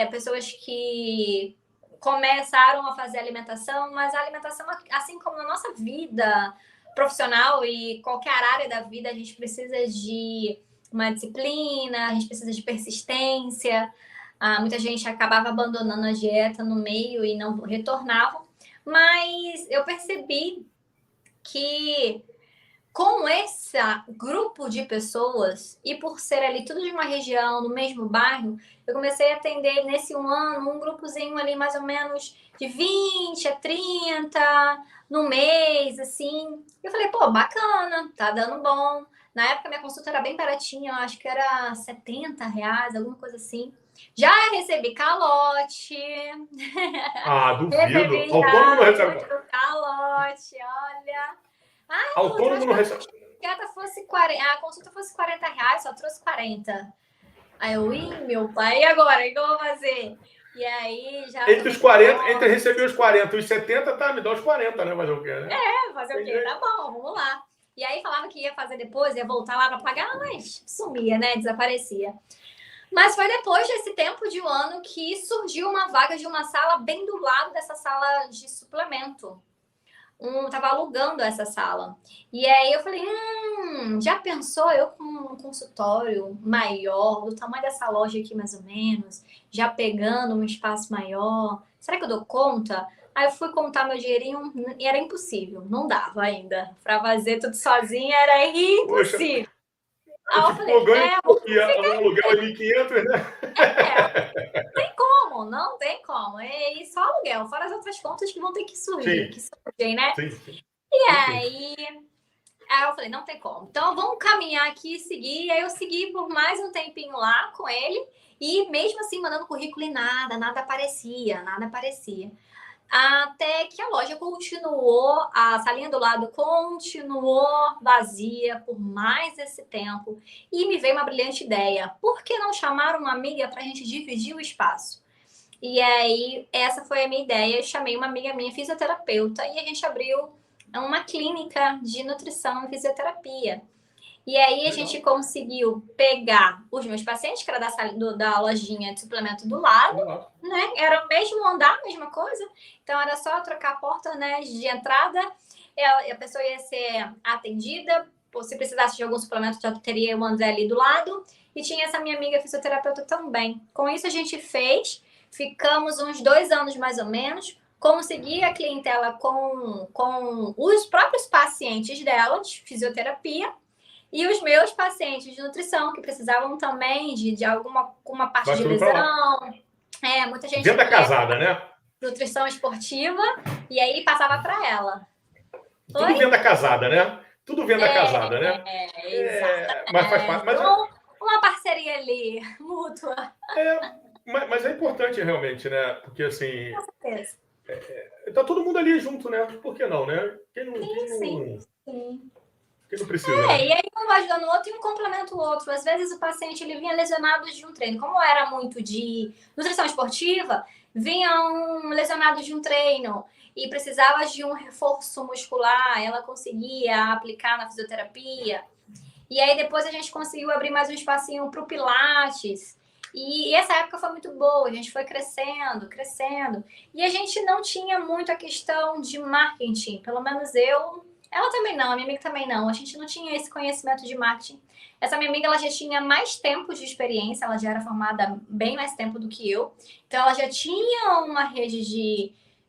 Pessoas que começaram a fazer alimentação. Mas a alimentação, assim como na nossa vida profissional e qualquer área da vida, a gente precisa de uma disciplina, a gente precisa de persistência. Muita gente acabava abandonando a dieta no meio e não retornavam. Mas eu percebi que com esse grupo de pessoas, e por ser ali tudo de uma região, no mesmo bairro, eu comecei a atender nesse 1 ano um grupozinho ali mais ou menos de 20 a 30 no mês, assim. Eu falei, pô, bacana, tá dando bom. Na época minha consulta era bem baratinha, eu acho que era R$70, alguma coisa assim. Já recebi calote. Duvido. Autônomo não recebe. Calote, olha. Autônomo não recebe. A consulta fosse R$40, só trouxe 40. Aí eu, meu pai, e agora? O que eu vou fazer? E aí já. Entre os 40, entre receber os 40 e os 70, tá, me dá os 40, né? Fazer o quê, né? Fazer o quê? Tá bom, vamos lá. E aí falava que ia fazer depois, ia voltar lá para pagar, mas sumia, né? Desaparecia. Mas foi depois desse tempo de 1 ano que surgiu uma vaga de uma sala bem do lado dessa sala de suplemento. Tava alugando essa sala. E aí eu falei, já pensou eu com um consultório maior, do tamanho dessa loja aqui mais ou menos, já pegando um espaço maior, será que eu dou conta? Aí eu fui contar meu dinheirinho e era impossível, não dava ainda. Para fazer tudo sozinha era impossível. Aí eu falei, o aluguel é 1.500, né? Não tem como. E só aluguel, fora as outras contas que vão ter que surgir, né? Sim. E aí eu falei, não tem como. Então vamos caminhar aqui e seguir. E aí eu segui por mais um tempinho lá com ele. E mesmo assim, mandando currículo e nada aparecia. Até que a loja continuou, a salinha do lado continuou vazia por mais esse tempo. E me veio uma brilhante ideia. Por que não chamar uma amiga para a gente dividir o espaço? E aí, essa foi a minha ideia. Eu chamei uma amiga minha, fisioterapeuta, e a gente abriu uma clínica de nutrição e fisioterapia. E aí a gente conseguiu pegar os meus pacientes, que era da lojinha de suplemento do lado, né? Era o mesmo andar, a mesma coisa. Então era só trocar a porta, né, de entrada. A pessoa ia ser atendida. Se precisasse de algum suplemento, já teria o André ali do lado. E tinha essa minha amiga fisioterapeuta também. Com isso a gente fez. Ficamos uns 2 anos mais ou menos. Consegui a clientela com os próprios pacientes dela de fisioterapia. E os meus pacientes de nutrição, que precisavam também de uma parte de lesão. Muita gente. Venda casada, né? nutrição esportiva, e aí passava para ela. Tudo Oi? venda casada, né? Tudo venda casada, né? Exato. Mas faz parte. Uma parceria ali, mútua. Mas é importante realmente, né? Porque assim, Com certeza. tá todo mundo ali junto, né? Por que não, né? Quem não precisa, né? E aí um vai ajudando o outro e um complementa o outro. Às vezes o paciente ele vinha lesionado de um treino. Como era muito de nutrição esportiva, vinha um lesionado de um treino e precisava de um reforço muscular, ela conseguia aplicar na fisioterapia. E aí depois a gente conseguiu abrir mais um espacinho para o Pilates. E essa época foi muito boa, a gente foi crescendo, crescendo. E a gente não tinha muito a questão de marketing, pelo menos eu. Ela também não, a minha amiga também não. A gente não tinha esse conhecimento de marketing. Essa minha amiga ela já tinha mais tempo de experiência, ela já era formada bem mais tempo do que eu. Então ela já tinha uma rede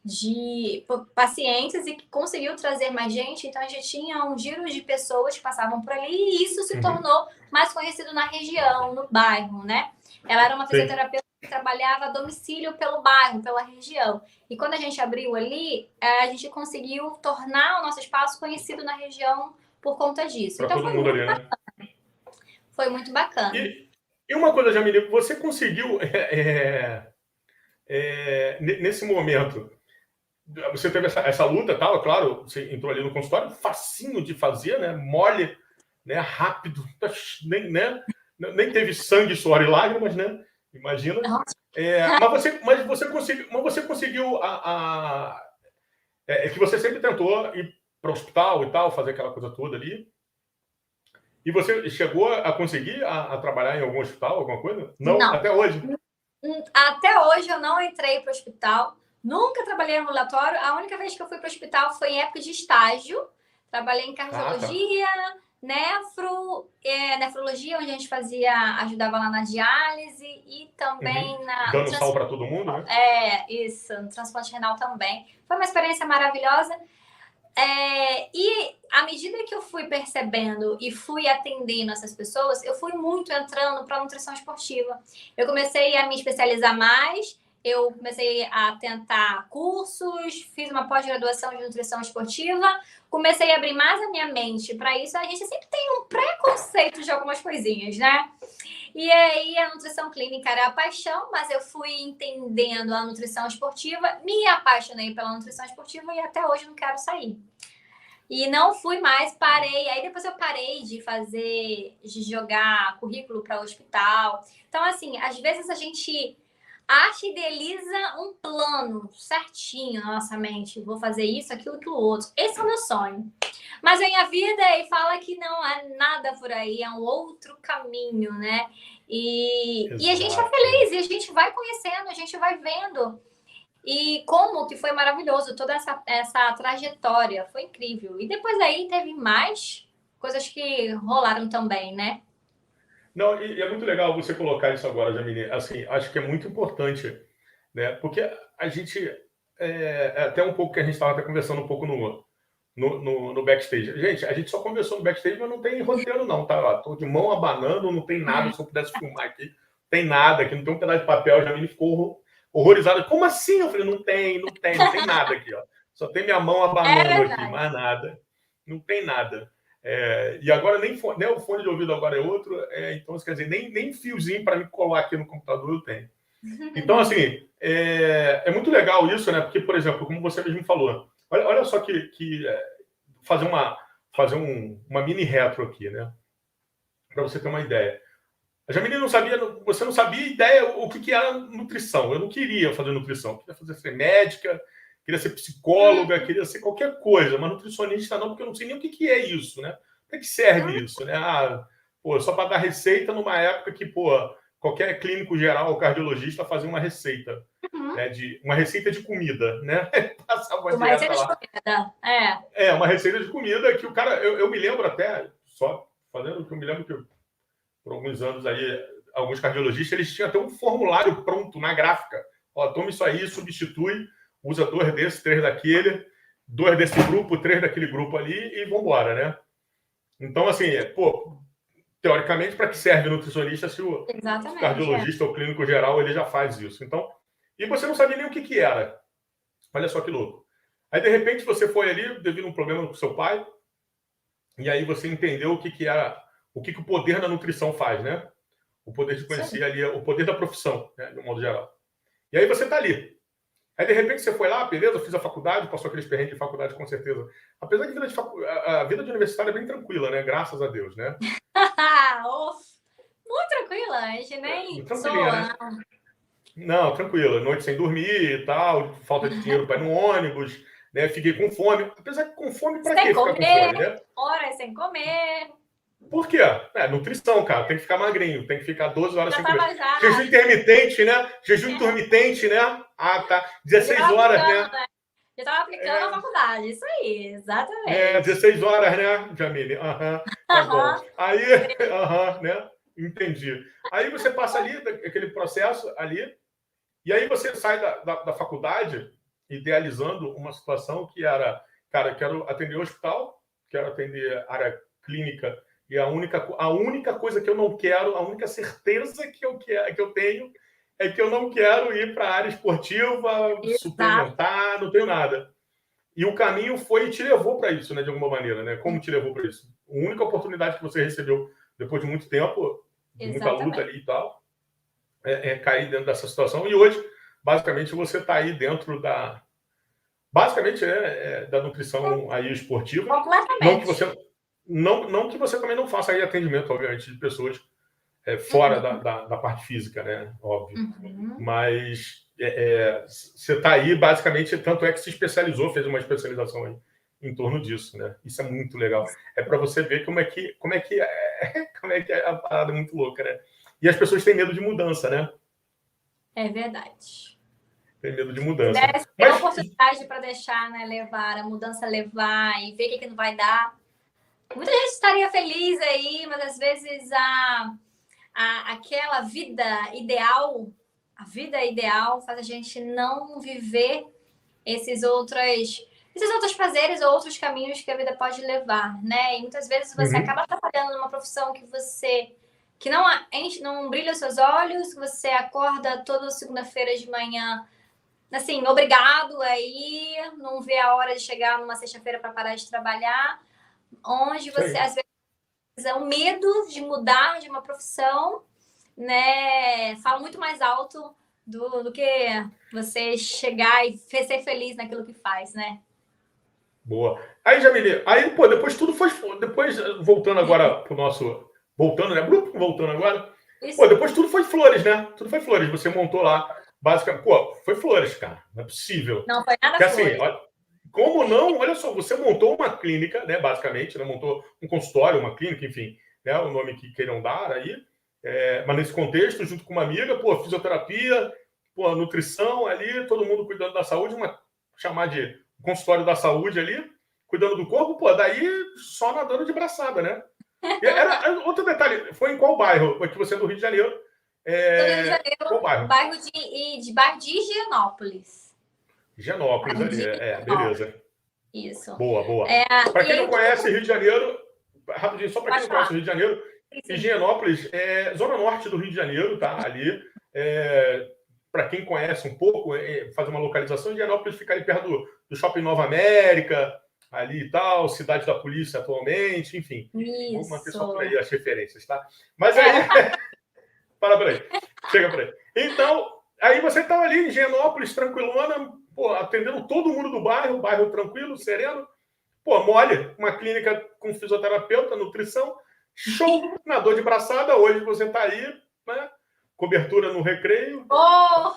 de pacientes e que conseguiu trazer mais gente, então a gente tinha um giro de pessoas que passavam por ali e isso se tornou mais conhecido na região, no bairro, né? Ela era uma fisioterapeuta que trabalhava a domicílio pelo bairro, pela região. E quando a gente abriu ali, a gente conseguiu tornar o nosso espaço conhecido na região por conta disso. Pra então todo mundo ali, né? Foi muito bacana. E uma coisa, Jamile, você conseguiu nesse momento, você teve essa luta, tal, claro, você entrou ali no consultório, facinho de fazer, né? Mole, né? Rápido, nem teve sangue, suor e lágrimas, né? Imagina. Mas você conseguiu que você sempre tentou ir para o hospital e tal, fazer aquela coisa toda ali. E você chegou a conseguir a trabalhar em algum hospital, alguma coisa? Não. Até hoje? Até hoje eu não entrei para o hospital. Nunca trabalhei no ambulatório. A única vez que eu fui para o hospital foi em época de estágio. Trabalhei em cardiologia, nefrologia, onde a gente ajudava lá na diálise e também dando sal para todo mundo, né? Isso, no transplante renal também. Foi uma experiência maravilhosa. E à medida que eu fui percebendo e fui atendendo essas pessoas, eu fui muito entrando para a nutrição esportiva. Eu comecei a me especializar mais, eu comecei a tentar cursos, fiz uma pós-graduação de nutrição esportiva, comecei a abrir mais a minha mente para isso. A gente sempre tem um preconceito de algumas coisinhas, né? E aí a nutrição clínica era a paixão, mas eu fui entendendo a nutrição esportiva, me apaixonei pela nutrição esportiva e até hoje não quero sair. E não fui mais, parei. Aí depois eu parei de jogar currículo para o hospital. Então, assim, às vezes a gente acha e idealiza um plano certinho na nossa mente. Vou fazer isso, aquilo, aquilo outro. Esse é o meu sonho. Mas vem a vida e fala que não é nada por aí, é um outro caminho, né? E a gente é feliz, e a gente vai conhecendo, a gente vai vendo. E como que foi maravilhoso toda essa trajetória, foi incrível. E depois aí teve mais coisas que rolaram também, né? Não, e é muito legal você colocar isso agora, Jamile. Assim, acho que é muito importante, né? Porque a gente até um pouco que a gente estava até conversando um pouco no backstage. Gente, a gente só conversou no backstage, mas não tem roteiro, não, tá? Tô de mão abanando, não tem nada. Se eu pudesse filmar aqui, não tem nada aqui, não tem um pedaço de papel. A Jamile ficou horrorizada. Como assim? Eu falei, não tem nada aqui, ó. Só tem minha mão abanando aqui, mais nada. Não tem nada. E agora nem o fone de ouvido agora é outro, então quer dizer, nem fiozinho para me colar aqui no computador eu tenho. Então, assim, é muito legal isso, né? Porque, por exemplo, como você mesmo falou, olha só que fazer uma mini retro aqui, né? Para você ter uma ideia. A Jamile você não sabia ideia o que era nutrição. Eu não queria fazer nutrição, eu queria ser médica, queria ser psicóloga, queria ser qualquer coisa, mas nutricionista não, porque eu não sei nem o que é isso, né? Para que serve isso, né? Só para dar receita numa época que, qualquer clínico geral ou cardiologista fazia uma receita, né? Uma receita de comida, né? Passava uma dieta lá. Uma receita de comida que o cara... Eu me lembro até, só fazendo o que eu me lembro que por alguns anos aí, alguns cardiologistas, eles tinham até um formulário pronto na gráfica. Toma isso aí, substitui, usa 2 desses, 3 daquele, 2 desse grupo, 3 daquele grupo ali e vambora, né? Então, assim, teoricamente, para que serve o nutricionista se o cardiologista ou clínico geral ele já faz isso? Então, e você não sabia nem o que era. Olha só que louco. Aí, de repente, você foi ali devido a um problema com seu pai, e aí você entendeu o que o poder da nutrição faz, né? O poder de conhecer ali, o poder da profissão, né, de um modo geral. E aí você está ali. Aí, de repente, você foi lá, beleza, fiz a faculdade, passou aqueles perrengues de faculdade, com certeza. Apesar que a vida de universitário é bem tranquila, né? Graças a Deus, né? Muito tranquila, a gente nem tranquilinha, né? Não, tranquila. Noite sem dormir e tal, falta de dinheiro para ir no ônibus, né? Fiquei com fome. Apesar que com fome, para quê ficar com fome, né? Horas sem comer. Por quê? Nutrição, cara. Tem que ficar magrinho, tem que ficar 12 horas sem comer. Já. Jejum intermitente, né? Jejum intermitente, né? Ah, tá. 16 horas, né? Eu estava aplicando na faculdade, isso aí, exatamente. 16 horas, né, Jamile? Tá bom. Aí, né? Entendi. Aí você passa ali, aquele processo ali, e aí você sai da faculdade idealizando uma situação que era, cara, quero atender hospital, quero atender área clínica, e a única coisa que eu não quero, a única certeza que eu tenho é que eu não quero ir para a área esportiva, suplementar, não tenho nada. E o caminho foi e te levou para isso, né, de alguma maneira, né? Como te levou para isso? A única oportunidade que você recebeu depois de muito tempo, de muita luta ali e tal, é cair dentro dessa situação. E hoje, basicamente, você está aí dentro da... Basicamente, da nutrição aí esportiva. Completamente. Não que você também não faça aí atendimento, obviamente, de pessoas fora da parte física, né? Óbvio. Mas você está aí, basicamente, tanto é que se especializou, fez uma especialização aí em torno disso, né? Isso é muito legal. É para você ver como é que a parada é muito louca, né? E as pessoas têm medo de mudança, né? É verdade. Tem medo de mudança. Se tem a oportunidade para deixar, né, levar, a mudança levar e ver o que não vai dar. Muita gente estaria feliz aí, mas às vezes aquela vida ideal, a vida ideal faz a gente não viver esses outros prazeres ou outros caminhos que a vida pode levar, né? E muitas vezes você acaba trabalhando numa profissão que não brilha os seus olhos, que você acorda toda segunda-feira de manhã, assim, obrigado aí, não vê a hora de chegar numa sexta-feira para parar de trabalhar, onde você, às vezes, é um medo de mudar de uma profissão, né? Fala muito mais alto do que você chegar e ser feliz naquilo que faz, né? Boa. Aí, Jamile, depois tudo foi... Depois, voltando agora pro nosso... Voltando, né? Voltando agora. Isso. Depois tudo foi flores, né? Tudo foi flores. Você montou lá, basicamente... foi flores, cara. Não é possível. Não foi nada flores. Assim, olha, como não? Olha só, você montou uma clínica, né? Basicamente, né? Montou um consultório, uma clínica, enfim, né? O nome que queiram dar aí. Mas nesse contexto, junto com uma amiga, fisioterapia, nutrição ali, todo mundo cuidando da saúde, chamar de consultório da saúde ali, cuidando do corpo, daí só nadando de braçada, né? Outro detalhe, foi em qual bairro? Aqui você é do Rio de Janeiro. Do Rio de Janeiro, qual bairro? Bairro de Higienópolis. Higienópolis ali, beleza. Isso. Boa. Para quem não conhece Rio de Janeiro, rapidinho, só para quem não conhece o Rio de Janeiro, Higienópolis é zona norte do Rio de Janeiro, tá? Ali, para quem conhece um pouco, fazer uma localização, Higienópolis fica ali perto do Shopping Nova América, ali e tal, cidade da polícia atualmente, enfim. Isso. Vou manter só por aí as referências, tá? Mas aí... Para por aí. Chega por aí. Então, aí você estava ali em Higienópolis, tranquilona, atendendo todo mundo do bairro tranquilo, sereno. Mole, uma clínica com fisioterapeuta, nutrição, show, nadou de braçada. Hoje você está aí, né? Cobertura no recreio.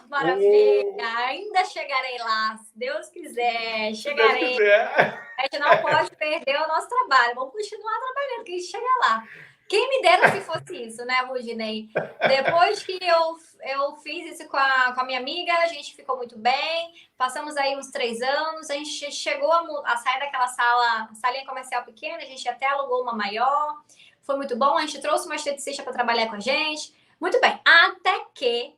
Maravilha! Ainda chegarei lá, se Deus quiser. Chegarei. Se Deus quiser. A gente não pode perder o nosso trabalho. Vamos continuar trabalhando, que a gente chega lá. Quem me dera se fosse isso, né, Rudinei? Depois que eu fiz isso com a minha amiga, a gente ficou muito bem. Passamos aí uns 3 anos. A gente chegou a sair daquela salinha comercial pequena. A gente até alugou uma maior. Foi muito bom. A gente trouxe uma esteticista para trabalhar com a gente. Muito bem. Até que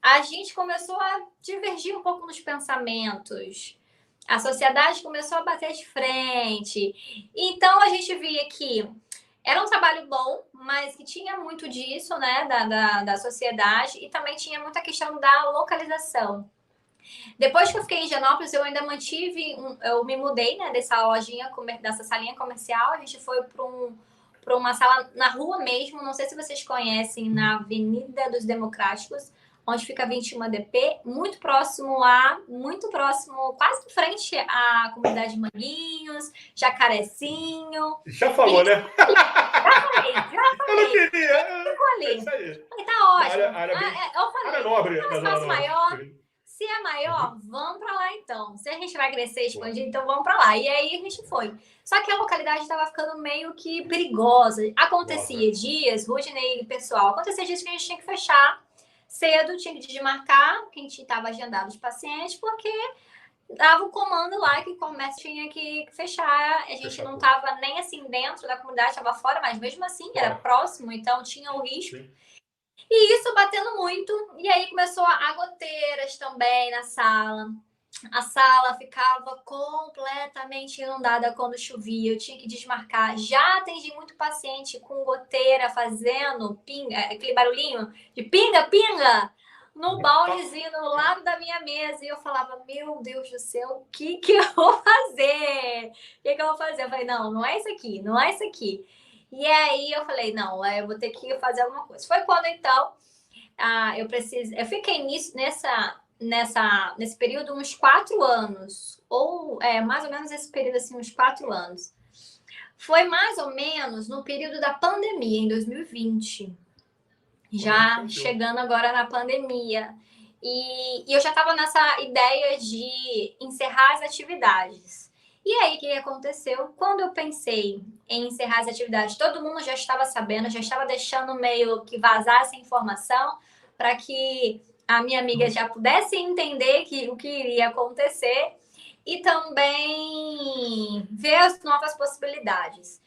a gente começou a divergir um pouco nos pensamentos. A sociedade começou a bater de frente. Então, a gente via que era um trabalho bom, mas que tinha muito disso, né, da sociedade, e também tinha muita questão da localização. Depois que eu fiquei em Higienópolis, eu ainda mantive, eu me mudei, né, dessa lojinha, dessa salinha comercial, a gente foi para uma sala na rua mesmo, não sei se vocês conhecem, na Avenida dos Democráticos, onde fica a 21 DP, muito próximo, quase em frente à comunidade Manguinhos, Jacarezinho. Já falou, né? Já Eu não falei. queria. É Ali. isso aí. Falei, tá ótimo. Área bem... Eu falei, área nobre. é um Da Zona espaço Norte. maior. Se é maior, vamos para lá então. Se a gente vai crescer, expandir, então vamos para lá. E aí a gente foi. Só que a localidade estava ficando meio que perigosa. Acontecia dias, Rudney e pessoal, acontecia dias que a gente tinha que fechar cedo, tinha que desmarcar, que a gente estava agendado os pacientes, porque dava o comando lá que o comércio tinha que fechar. A gente não estava nem assim dentro da comunidade, estava fora, mas mesmo assim era próximo, então tinha o risco. Sim. E isso batendo muito. E aí começou a goteiras também na sala. A sala ficava completamente inundada quando chovia. Eu tinha que desmarcar. Já atendi muito paciente com goteira fazendo pinga, aquele barulhinho de pinga-pinga no baldezinho do lado da minha mesa. E eu falava, meu Deus do céu, o que eu vou fazer? O que eu vou fazer? Eu falei, não é isso aqui, não é isso aqui. E aí eu falei, não, eu vou ter que fazer alguma coisa. Foi quando, então, eu fiquei nesse período uns 4 anos, ou mais ou menos esse período, assim, uns 4 anos. Foi mais ou menos no período da pandemia, em 2020. Já chegando agora na pandemia. E eu já estava nessa ideia de encerrar as atividades. E aí, o que aconteceu? Quando eu pensei em encerrar as atividades, todo mundo já estava sabendo, já estava deixando meio que vazar essa informação para que a minha amiga já pudesse entender o que iria acontecer e também ver as novas possibilidades.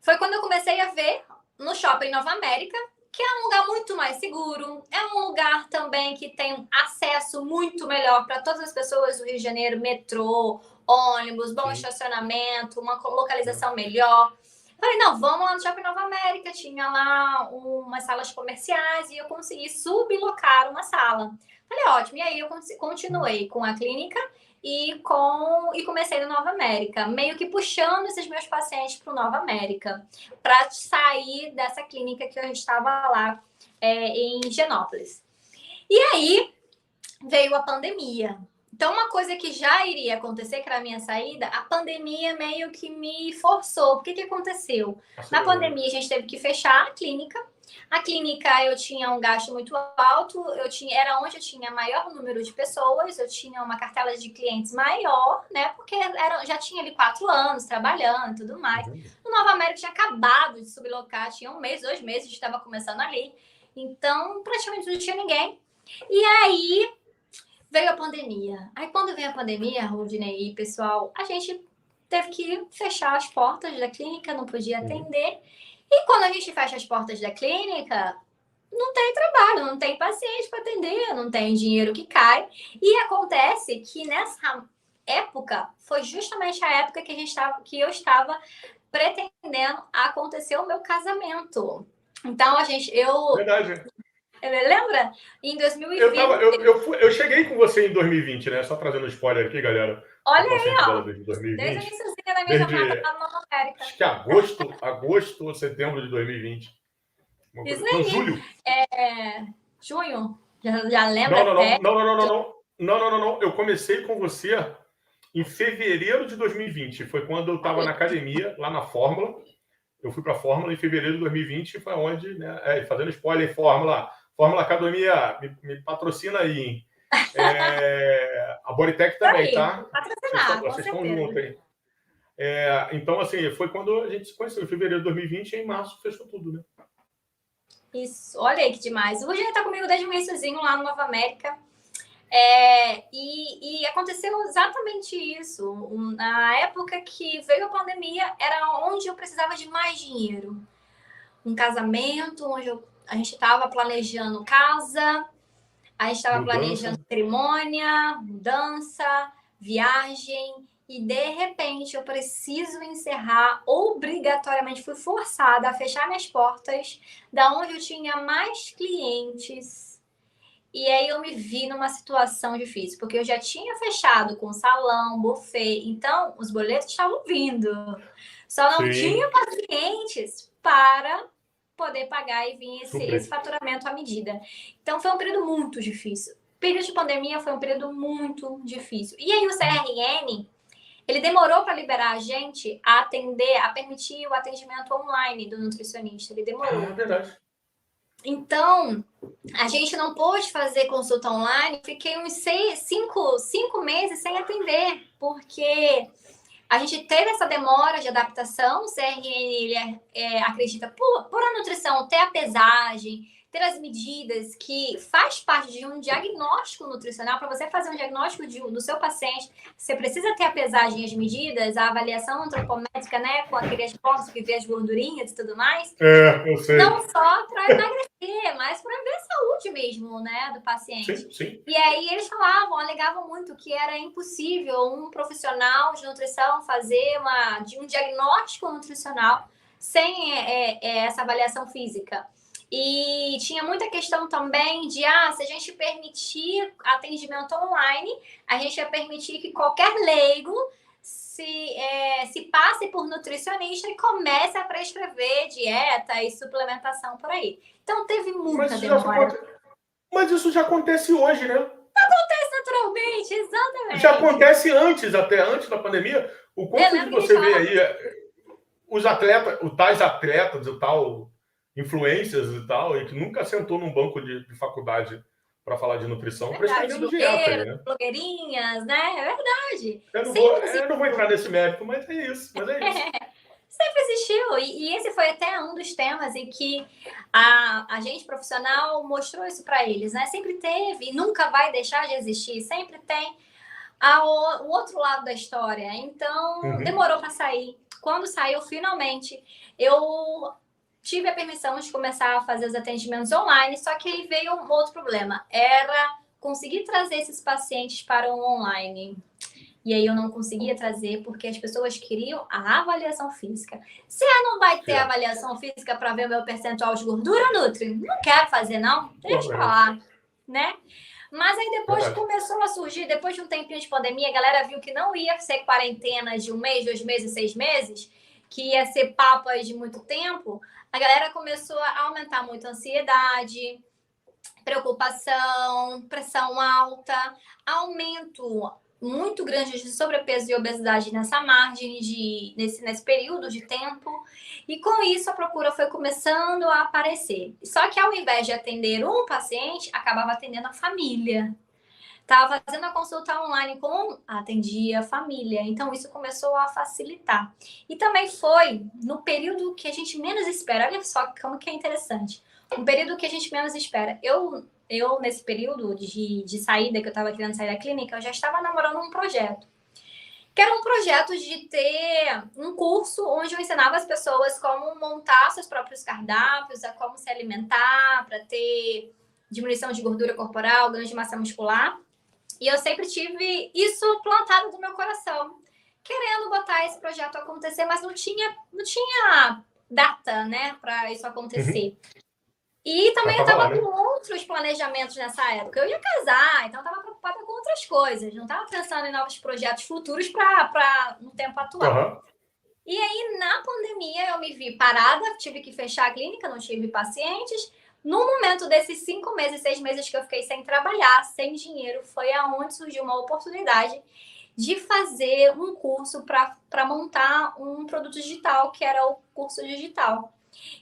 Foi quando eu comecei a ver no Shopping Nova América, que é um lugar muito mais seguro, é um lugar também que tem acesso muito melhor para todas as pessoas do Rio de Janeiro, metrô, ônibus, bom estacionamento, uma localização melhor. Falei, não, vamos lá no Shopping Nova América, tinha lá umas salas comerciais e eu consegui sublocar uma sala. Falei, ótimo, e aí eu continuei com a clínica e comecei no Nova América, meio que puxando esses meus pacientes para o Nova América, para sair dessa clínica que eu estava lá em Higienópolis. E aí veio a pandemia. Então, uma coisa que já iria acontecer, que era a minha saída, a pandemia meio que me forçou. O que aconteceu? Na pandemia, a gente teve que fechar a clínica. A clínica, eu tinha um gasto muito alto, era onde eu tinha maior número de pessoas, eu tinha uma cartela de clientes maior, né? Porque já tinha ali 4 anos trabalhando e tudo mais. No Nova América tinha acabado de sublocar, tinha 1 mês, 2 meses, a gente estava começando ali. Então, praticamente não tinha ninguém. E aí veio a pandemia. Aí, quando veio a pandemia, Rudney e pessoal, a gente teve que fechar as portas da clínica, não podia atender. E quando a gente fecha as portas da clínica, não tem trabalho, não tem paciente para atender, não tem dinheiro que cai. E acontece que nessa época, foi justamente a época que eu estava pretendendo acontecer o meu casamento. Então, Verdade. Lembra? Em 2020. Eu cheguei com você em 2020, né? Só trazendo spoiler aqui, galera. Olha aí, ó. Desde 2020. Desde a iníciozinha da minha jornada na Nova América. Acho que agosto ou setembro de 2020. Isso aí. Julho. Junho? Já lembra? Não. Eu comecei com você em fevereiro de 2020. Foi quando eu estava na academia, lá na Fórmula. Eu fui para a Fórmula em fevereiro de 2020, foi onde, né? Fazendo spoiler, Fórmula Academia, me patrocina aí, hein? A Bodytech também, tá? Patrocinar, vocês estão juntos aí. Então, assim, foi quando a gente se conheceu, em fevereiro de 2020, e em março fechou tudo, né? Isso, olha aí que demais. O Rudney está comigo desde o iníciozinho lá no Nova América. E aconteceu exatamente isso. Na época que veio a pandemia, era onde eu precisava de mais dinheiro. Um casamento, onde a gente estava planejando casa, a gente estava planejando cerimônia, mudança, viagem, e de repente eu preciso encerrar obrigatoriamente. Fui forçada a fechar minhas portas, da onde eu tinha mais clientes. E aí eu me vi numa situação difícil, porque eu já tinha fechado com salão, buffet, então os boletos estavam vindo. Só não Sim, tinha pacientes para poder pagar e vir esse suprir. faturamento à medida. Então foi um período muito difícil. O período de pandemia foi um período muito difícil. E aí o CRN, ele demorou para liberar a gente a atender, a permitir o atendimento online do nutricionista. Ele Ah, demorou. é verdade. Então, a gente não pôde fazer consulta online. Fiquei uns 5 meses sem atender, porque a gente teve essa demora de adaptação. O CRN ele acredita, por a nutrição ter a pesagem, ter as medidas, que faz parte de um diagnóstico nutricional. Para você fazer um diagnóstico do seu paciente, você precisa ter a pesagem e as medidas, a avaliação antropométrica, né, com aqueles pontos que vê as gordurinhas e tudo mais. Eu sei. Não só para emagrecer, mas para ver a saúde mesmo, né, do paciente. Sim, sim. E aí eles alegavam muito que era impossível um profissional de nutrição fazer um diagnóstico nutricional sem essa avaliação física. E tinha muita questão também de, se a gente permitir atendimento online, a gente vai permitir que qualquer leigo se passe por nutricionista e comece a prescrever dieta e suplementação por aí. Então teve muita demora. Mas isso já acontece hoje, né? Acontece naturalmente, exatamente. Já acontece até antes da pandemia. O quanto de você vê aí os atletas, os tais atletas e tal, influencers e tal, e que nunca sentou num banco de faculdade para falar de nutrição, prescrevendo dieta aí, né? Blogueirinhas, né? É verdade. Eu não vou entrar nesse mérito, mas é isso. Sempre existiu. E esse foi até um dos temas em que a gente profissional mostrou isso para eles, né? Sempre teve e nunca vai deixar de existir. Sempre tem o outro lado da história. Então, demorou para sair. Quando saiu, finalmente, eu tive a permissão de começar a fazer os atendimentos online, só que aí veio um outro problema. Era conseguir trazer esses pacientes para o online. E aí eu não conseguia trazer porque as pessoas queriam a avaliação física. Você não vai ter avaliação física para ver o meu percentual de gordura, Nutri? Não quero fazer, não. Deixa pra lá, né? Mas aí depois começou a surgir, depois de um tempinho de pandemia, a galera viu que não ia ser quarentena de 1 mês, 2 meses, 6 meses, que ia ser papo aí de muito tempo. A galera começou a aumentar muito a ansiedade, preocupação, pressão alta, aumento muito grande de sobrepeso e obesidade nessa margem, nesse período de tempo. E com isso a procura foi começando a aparecer. Só que ao invés de atender um paciente, acabava atendendo a família. Estava fazendo a consulta online atendia a família. Então isso começou a facilitar. E também foi no período que a gente menos espera. Olha só como que é interessante. Um período que a gente menos espera. Eu nesse período de saída, que eu estava querendo sair da clínica, eu já estava namorando um projeto. Que era um projeto de ter um curso onde eu ensinava as pessoas como montar seus próprios cardápios, a como se alimentar, para ter diminuição de gordura corporal, ganho de massa muscular. E eu sempre tive isso plantado no meu coração, querendo botar esse projeto a acontecer, mas não tinha data, né, para isso acontecer. E também eu estava com outros planejamentos nessa época. Eu ia casar, então eu estava preocupada com outras coisas. Não estava pensando em novos projetos futuros para no tempo atual. E aí, na pandemia, eu me vi parada, tive que fechar a clínica, não tive pacientes. No momento desses 5 meses, 6 meses que eu fiquei sem trabalhar, sem dinheiro, foi aonde surgiu uma oportunidade de fazer um curso para montar um produto digital, que era o curso digital.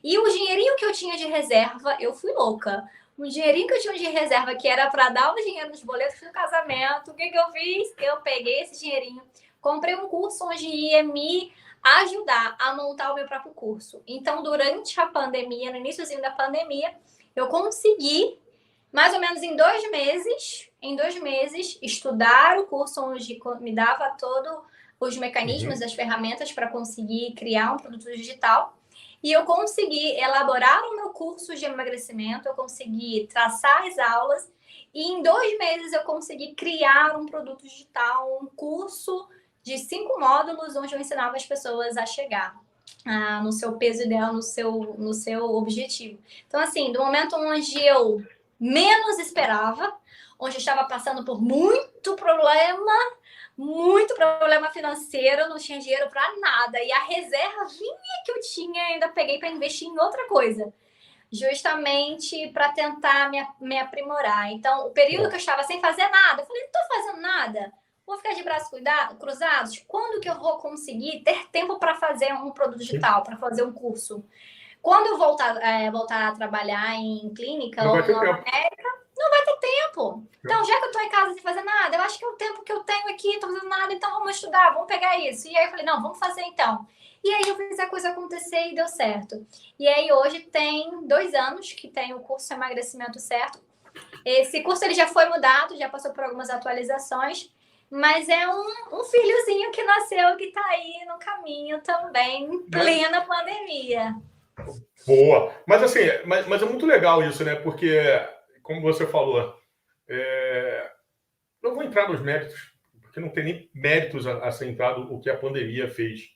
E o dinheirinho que eu tinha de reserva, eu fui louca. O dinheirinho que eu tinha de reserva, que era para dar o dinheiro nos boletos do casamento, o que eu fiz? Eu peguei esse dinheirinho, comprei um curso onde ia me ajudar a montar o meu próprio curso. Então, durante a pandemia, no iníciozinho da pandemia, eu consegui, mais ou menos em 2 meses, estudar o curso onde me dava todos os mecanismos, as ferramentas para conseguir criar um produto digital. E eu consegui elaborar o meu curso de emagrecimento, eu consegui traçar as aulas, e em 2 meses eu consegui criar um produto digital, um curso de 5 módulos, onde eu ensinava as pessoas a chegar no seu peso ideal, no seu objetivo. Então, assim, do momento onde eu menos esperava, onde eu estava passando por muito problema financeiro, não tinha dinheiro para nada. E a reservinha que eu tinha, ainda peguei para investir em outra coisa, justamente para tentar me aprimorar. Então, o período que eu estava sem fazer nada, eu falei, não estou fazendo nada, vou ficar de braços cruzados. Quando que eu vou conseguir ter tempo para fazer um produto digital, para fazer um curso? Quando eu voltar a trabalhar em clínica ou nova médica, não vai ter tempo. Então, já que eu estou em casa sem fazer nada, eu acho que é o tempo que eu tenho aqui, estou fazendo nada, então vamos estudar, vamos pegar isso. E aí eu falei, não, vamos fazer então. E aí eu fiz a coisa acontecer e deu certo. E aí hoje tem 2 anos que tem o curso de emagrecimento certo. Esse curso ele já foi mudado, já passou por algumas atualizações, mas é um filhozinho que nasceu, que está aí no caminho também, em plena pandemia. Boa. Mas assim, mas é muito legal isso, né? Porque, como você falou, não vou entrar nos méritos, porque não tem nem méritos a ser entrado o que a pandemia fez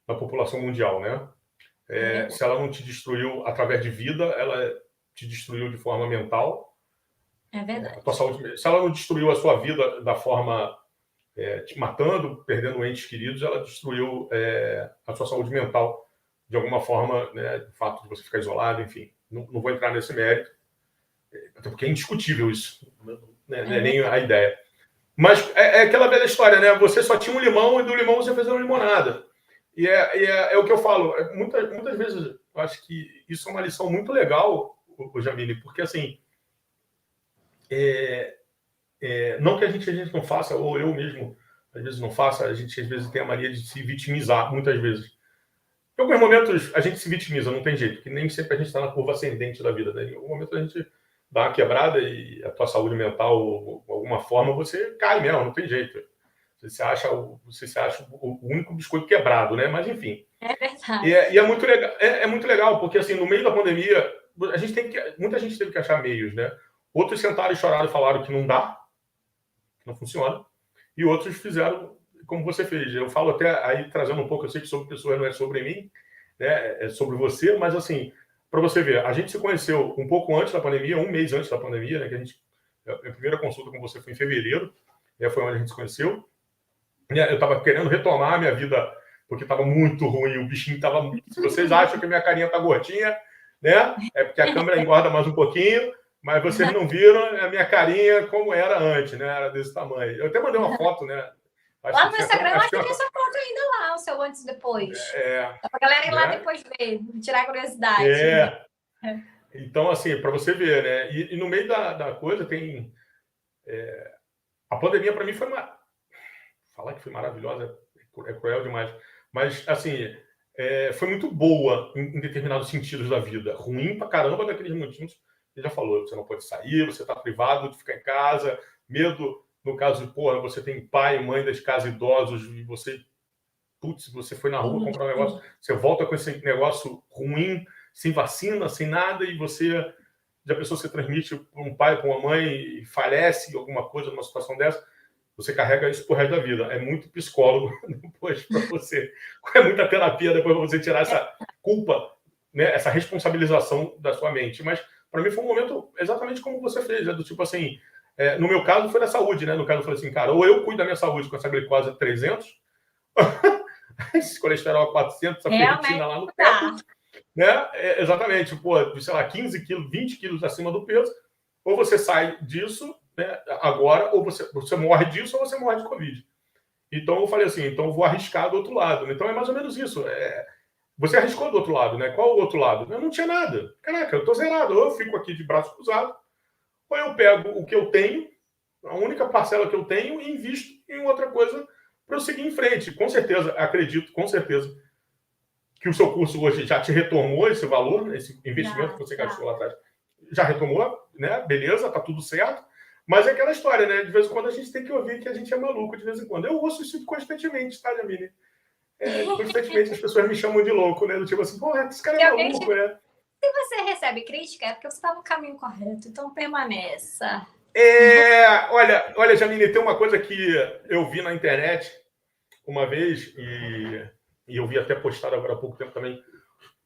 na população mundial, né? Se ela não te destruiu através de vida, ela te destruiu de forma mental. É verdade. A tua saúde, se ela não destruiu a sua vida da forma te matando, perdendo entes queridos, ela destruiu a sua saúde mental de alguma forma, né? O fato de você ficar isolado, enfim. Não vou entrar nesse mérito, até porque é indiscutível isso, né? Não é nem a ideia. Mas é aquela velha história, né? Você só tinha um limão e do limão você fez uma limonada. E é o que eu falo. Muitas vezes eu acho que isso é uma lição muito legal, o Jamile, porque assim, não que a gente não faça, ou eu mesmo às vezes não faça, a gente às vezes tem a mania de se vitimizar, muitas vezes. Em alguns momentos a gente se vitimiza, não tem jeito, porque nem sempre a gente está na curva ascendente da vida. Né? Em algum momento a gente dá uma quebrada e a tua saúde mental, de alguma forma, você cai mesmo, não tem jeito. Você se acha o único biscoito quebrado, né? Mas enfim. É verdade. E é muito legal, muito legal, porque assim, no meio da pandemia, muita gente teve que achar meios, né? Outros sentaram e choraram e falaram que não dá, que não funciona, e outros fizeram como você fez. Eu falo até aí trazendo um pouco, eu sei que sobre pessoas não é sobre mim, né? É sobre você, mas assim, para você ver, a gente se conheceu um pouco antes da pandemia, um mês antes da pandemia, né? Que a primeira consulta com você foi em fevereiro, né? Foi onde a gente se conheceu. Eu estava querendo retomar a minha vida, porque estava muito ruim, o bichinho estava muito... Se vocês acham que a minha carinha tá gordinha, né? É porque a câmera engorda mais um pouquinho, mas vocês não viram a minha carinha como era antes, né? Era desse tamanho. Eu até mandei uma foto, né? Lá no Instagram, eu acho que tem essa foto ainda lá, o seu antes e depois. Dá pra galera ir lá depois ver, tirar a curiosidade. Então, assim, para você ver, né? E no meio da coisa tem... A pandemia, para mim, foi uma... Falar que foi maravilhosa é cruel demais. Mas, assim, foi muito boa em determinados sentidos da vida. Ruim pra caramba daqueles motivos. Você já falou, você não pode sair, você está privado de ficar em casa, medo... No caso de, você tem pai e mãe das casas idosos e você foi na rua comprar um negócio, você volta com esse negócio ruim, sem vacina, sem nada, e já pensou, você transmite para um pai, para uma mãe, e falece alguma coisa numa situação dessa, você carrega isso pro resto da vida. É muito psicólogo depois para você, é muita terapia depois para você tirar essa culpa, né, essa responsabilização da sua mente. Mas para mim foi um momento exatamente como você fez, do tipo assim, no meu caso foi da saúde, né? No caso eu falei assim, cara, ou eu cuido da minha saúde com essa glicose 300, esse colesterol 400, essa ferritina lá no teto, né? Exatamente, sei lá, 15 quilos, 20 quilos acima do peso, ou você sai disso, né, agora, ou você morre disso, ou você morre de Covid. Então eu falei assim, então eu vou arriscar do outro lado. Então é mais ou menos isso. Você arriscou do outro lado, né? Qual o outro lado? Eu não tinha nada. Caraca, eu tô zerado. Ou eu fico aqui de braço cruzado, ou eu pego o que eu tenho, a única parcela que eu tenho, e invisto em outra coisa para eu seguir em frente. Com certeza, acredito, com certeza, que o seu curso hoje já te retomou esse valor, esse investimento que você gastou lá atrás. Já retomou, né? Beleza, tá tudo certo. Mas é aquela história, né? De vez em quando a gente tem que ouvir que a gente é maluco, de vez em quando. Eu ouço isso constantemente, tá, Jamile? Constantemente as pessoas me chamam de louco, né? Do tipo assim, esse cara é maluco, né? Se você recebe crítica, é porque você está no caminho correto, então permaneça. Olha, Jamile, tem uma coisa que eu vi na internet uma vez, e eu vi até postado agora há pouco tempo também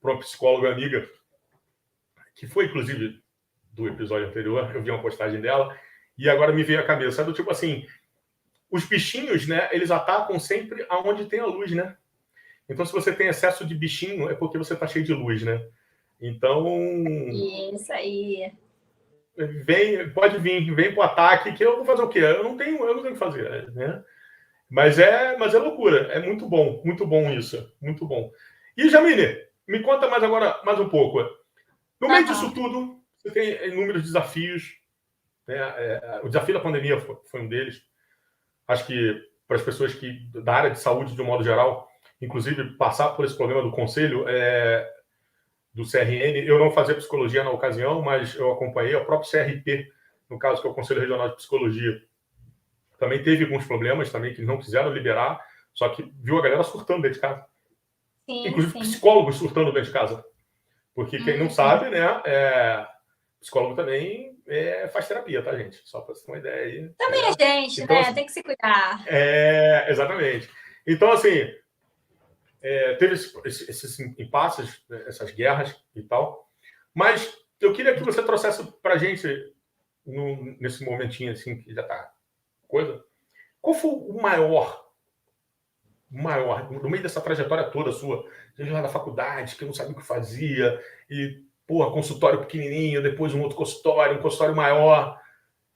para uma psicóloga amiga, que foi, inclusive, do episódio anterior, eu vi uma postagem dela, e agora me veio à cabeça, do tipo assim, os bichinhos, né, eles atacam sempre aonde tem a luz, né? Então, se você tem excesso de bichinho, é porque você tá cheio de luz, né? Então, Isso aí. pode vir, vem pro ataque, que eu vou fazer o quê? Eu não tenho o que fazer, né? Mas é loucura, é muito bom isso, muito bom. E Jamile, me conta mais um pouco. No meio disso tudo, você tem inúmeros desafios, né? O desafio da pandemia foi um deles. Acho que para as pessoas da área de saúde de um modo geral, inclusive passar por esse problema do conselho do CRN, eu não fazia psicologia na ocasião, mas eu acompanhei o próprio CRP, no caso que é o Conselho Regional de Psicologia. Também teve alguns problemas também que não quiseram liberar, só que viu a galera surtando dentro de casa. Sim, Inclusive sim. psicólogos surtando dentro de casa. Porque quem não sabe, né, psicólogo também faz terapia, tá, gente? Só para você ter uma ideia aí. Também é gente, então, né? assim, Tem que se cuidar. exatamente. Então, assim, teve esses impasses, né, essas guerras e tal. Mas eu queria que você trouxesse para a gente, nesse momentinho assim, que já tá coisa, qual foi o maior, no meio dessa trajetória toda sua, desde lá da faculdade, que não sabia o que fazia, e, porra, consultório pequenininho, depois um outro consultório, um consultório maior,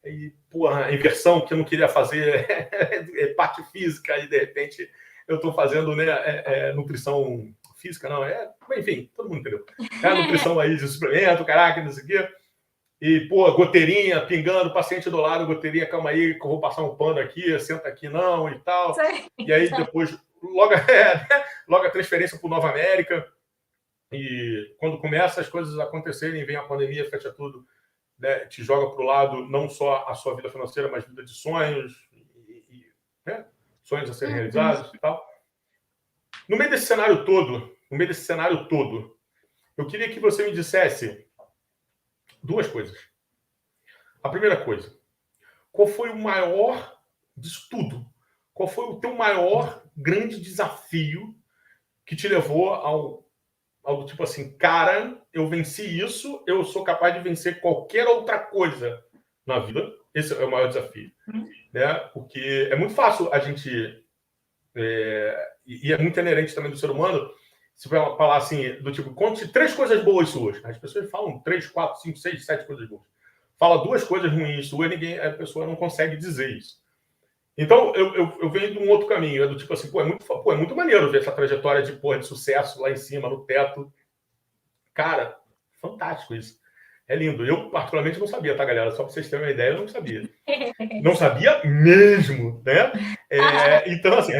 e, porra, inversão que eu não queria fazer, parte física, e de repente eu estou fazendo, né, nutrição física, não, enfim, todo mundo entendeu. Nutrição aí de suplemento, caraca, não sei o quê. E, pô, goteirinha pingando, paciente do lado, goteirinha, calma aí, que eu vou passar um pano aqui, senta aqui não e tal. E aí depois, logo a transferência para o Nova América. E quando começa as coisas acontecerem, vem a pandemia, fecha tudo, né, te joga para o lado não só a sua vida financeira, mas vida de sonhos, né, sonhos a serem realizados e tal. No meio desse cenário todo, eu queria que você me dissesse duas coisas. A primeira coisa, qual foi o maior disso tudo? Qual foi o teu maior grande desafio que te levou ao tipo assim, cara, eu venci isso, eu sou capaz de vencer qualquer outra coisa na vida. Esse é o maior desafio, né? Porque é muito fácil a gente e é muito inerente também do ser humano. Se vai falar assim, do tipo, conte 3 coisas boas suas. As pessoas falam 3, 4, 5, 6, 7 coisas boas. Fala 2 coisas ruins suas, a pessoa não consegue dizer isso. Então, eu venho de um outro caminho. É do tipo assim, é muito maneiro ver essa trajetória de sucesso lá em cima, no teto. Cara, fantástico isso. É lindo. Eu, particularmente, não sabia, tá, galera? Só para vocês terem uma ideia, eu não sabia. Não sabia mesmo, né? Então, assim,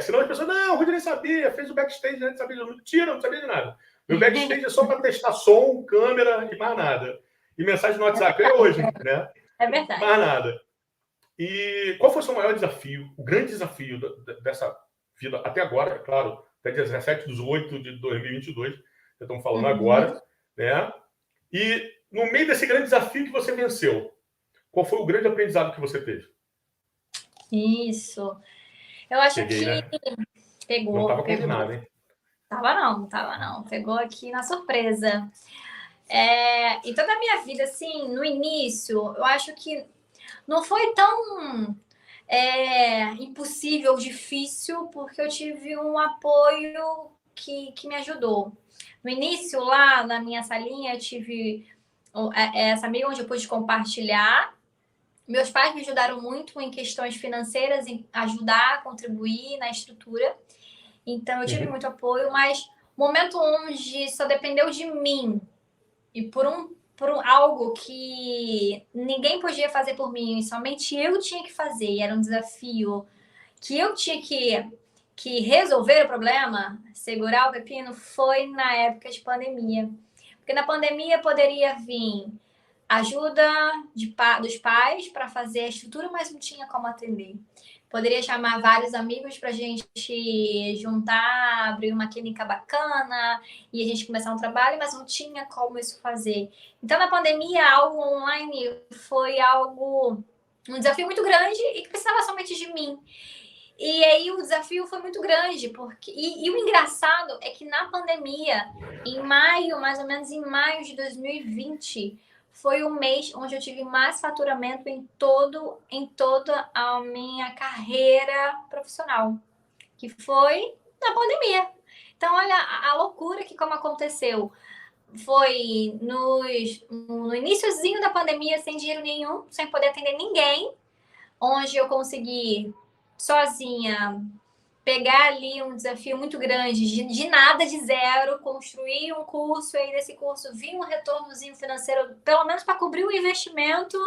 senão as pessoas, não, o Rudy nem sabia, fez o backstage, né? Não sabia, mentira, não sabia de nada. Meu backstage é só para testar som, câmera e mais nada. E mensagem no WhatsApp é hoje, né? É verdade. Mais nada. E qual foi o seu maior desafio, o grande desafio dessa vida até agora, é claro, até dia 17/8/2022, já estamos falando agora, né? E no meio desse grande desafio que você venceu, qual foi o grande aprendizado que você teve? Isso. Eu acho Peguei, que né? pegou. Não estava Pegou. combinado, hein? Tava não. Pegou aqui na surpresa. E toda a minha vida, assim, no início, eu acho que não foi tão impossível, difícil, porque eu tive um apoio que me ajudou. No início, lá na minha salinha, eu tive essa amiga onde eu pude compartilhar. Meus pais me ajudaram muito em questões financeiras, em ajudar, contribuir na estrutura. Então, eu tive muito apoio, mas momento onde só dependeu de mim e por algo que ninguém podia fazer por mim, somente eu tinha que fazer, e era um desafio que eu tinha que resolver o problema, segurar o pepino, foi na época de pandemia. Porque na pandemia poderia vir ajuda dos pais para fazer a estrutura, mas não tinha como atender. Poderia chamar vários amigos para a gente juntar, abrir uma clínica bacana e a gente começar um trabalho, mas não tinha como isso fazer. Então, na pandemia, algo online foi um desafio muito grande e que precisava somente de mim. E aí o desafio foi muito grande, porque e o engraçado é que na pandemia, mais ou menos em maio de 2020, foi o mês onde eu tive mais faturamento em toda a minha carreira profissional, que foi na pandemia. Então, olha a loucura que como aconteceu. Foi no iniciozinho da pandemia, sem dinheiro nenhum, sem poder atender ninguém, onde eu consegui, sozinha, pegar ali um desafio muito grande, de nada, de zero, construir um curso, e aí desse curso vir um retornozinho financeiro, pelo menos para cobrir o investimento,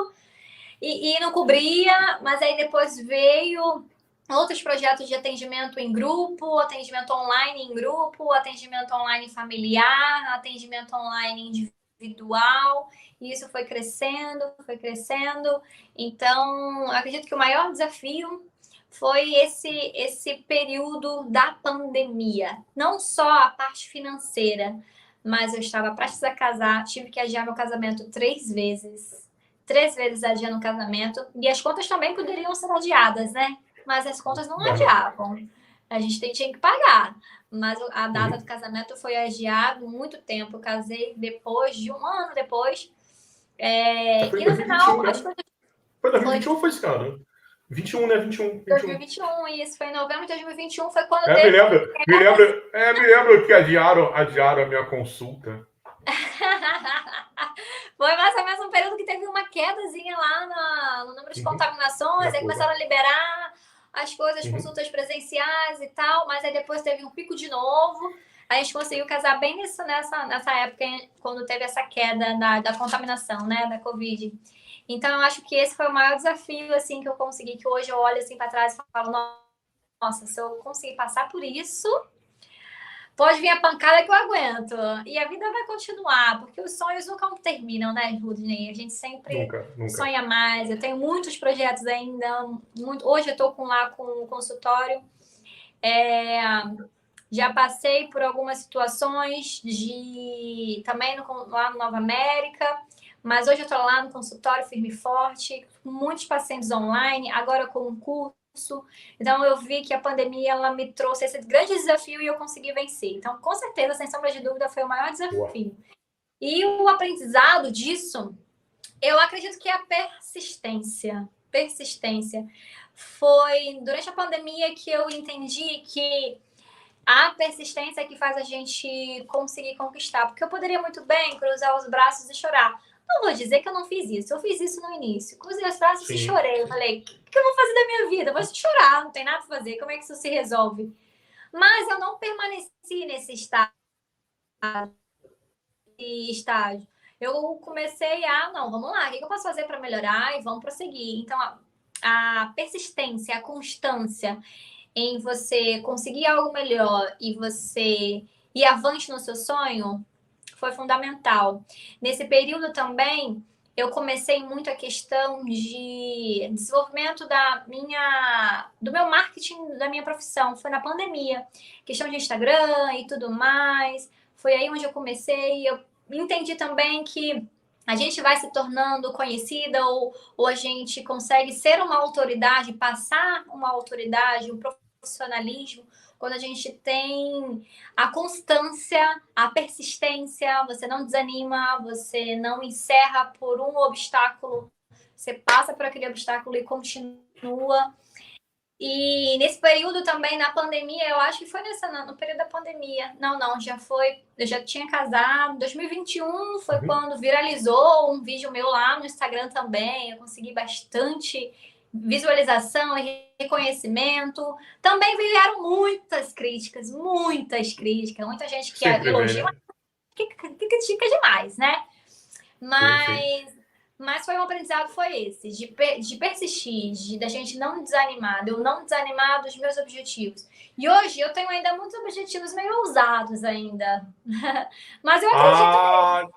e não cobria, mas aí depois veio outros projetos de atendimento em grupo, atendimento online em grupo, atendimento online familiar, atendimento online individual, e isso foi crescendo, foi crescendo. Então, acredito que o maior desafio foi esse período da pandemia. Não só a parte financeira, mas eu estava prestes a casar, tive que adiar meu casamento 3 vezes. 3 vezes adiando o casamento. E as contas também poderiam ser adiadas, né? Mas as contas não adiavam. A gente tinha que pagar. Mas a data do casamento foi adiado muito tempo. Eu casei depois de 1 ano depois. Foi em E no 2021, final, né? as coisas. Foi 2021 ou foi esse ano? 21, né? 21. 2021, e isso foi em novembro de 2021, foi quando Me teve. lembro que adiaram a minha consulta. Foi mais ou menos um período que teve uma quedazinha lá no número de contaminações, aí começaram a liberar as coisas, consultas presenciais e tal, mas aí depois teve um pico de novo. A gente conseguiu casar bem nessa época, quando teve essa queda da contaminação, né, da Covid. Então, eu acho que esse foi o maior desafio, assim, que eu consegui, que hoje eu olho, assim, para trás e falo, nossa, se eu conseguir passar por isso, pode vir a pancada que eu aguento. E a vida vai continuar, porque os sonhos nunca terminam, né, Rudney? A gente sempre sonha mais. Eu tenho muitos projetos ainda. Hoje eu estou lá com o consultório. Já passei por algumas situações também lá no Nova América, mas hoje eu estou lá no consultório firme e forte, com muitos pacientes online, agora com um curso. Então, eu vi que a pandemia ela me trouxe esse grande desafio e eu consegui vencer. Então, com certeza, sem sombra de dúvida, foi o maior desafio. E o aprendizado disso, eu acredito que é a persistência. Persistência. Foi durante a pandemia que eu entendi que a persistência é que faz a gente conseguir conquistar. Porque eu poderia muito bem cruzar os braços e chorar. Não vou dizer que eu não fiz isso. Eu fiz isso no início. Cruzei os braços e chorei. Eu falei, o que eu vou fazer da minha vida? Eu vou chorar, não tem nada a fazer. Como é que isso se resolve? Mas eu não permaneci nesse estágio. Eu comecei não, vamos lá. O que eu posso fazer para melhorar? E vamos prosseguir. Então, a persistência, a constância em você conseguir algo melhor e você ir avante no seu sonho foi fundamental. Nesse período também, eu comecei muito a questão de desenvolvimento do meu marketing, da minha profissão. Foi na pandemia. Questão de Instagram e tudo mais. Foi aí onde eu comecei. Eu entendi também que a gente vai se tornando conhecida ou a gente consegue ser uma autoridade, passar uma autoridade, um profissionalismo, quando a gente tem a constância, a persistência, você não desanima, você não encerra por um obstáculo, você passa por aquele obstáculo e continua. E nesse período também, na pandemia, eu acho que foi no período da pandemia. Não, já foi. Eu já tinha casado. 2021 foi quando viralizou um vídeo meu lá no Instagram também. Eu consegui bastante visualização e reconhecimento. Também vieram muitas críticas. Muita gente que elogia, que critica demais, né? Mas foi um aprendizado, foi esse, de persistir, da gente não desanimar, de eu não desanimar dos meus objetivos. E hoje eu tenho ainda muitos objetivos meio ousados ainda. Mas eu acredito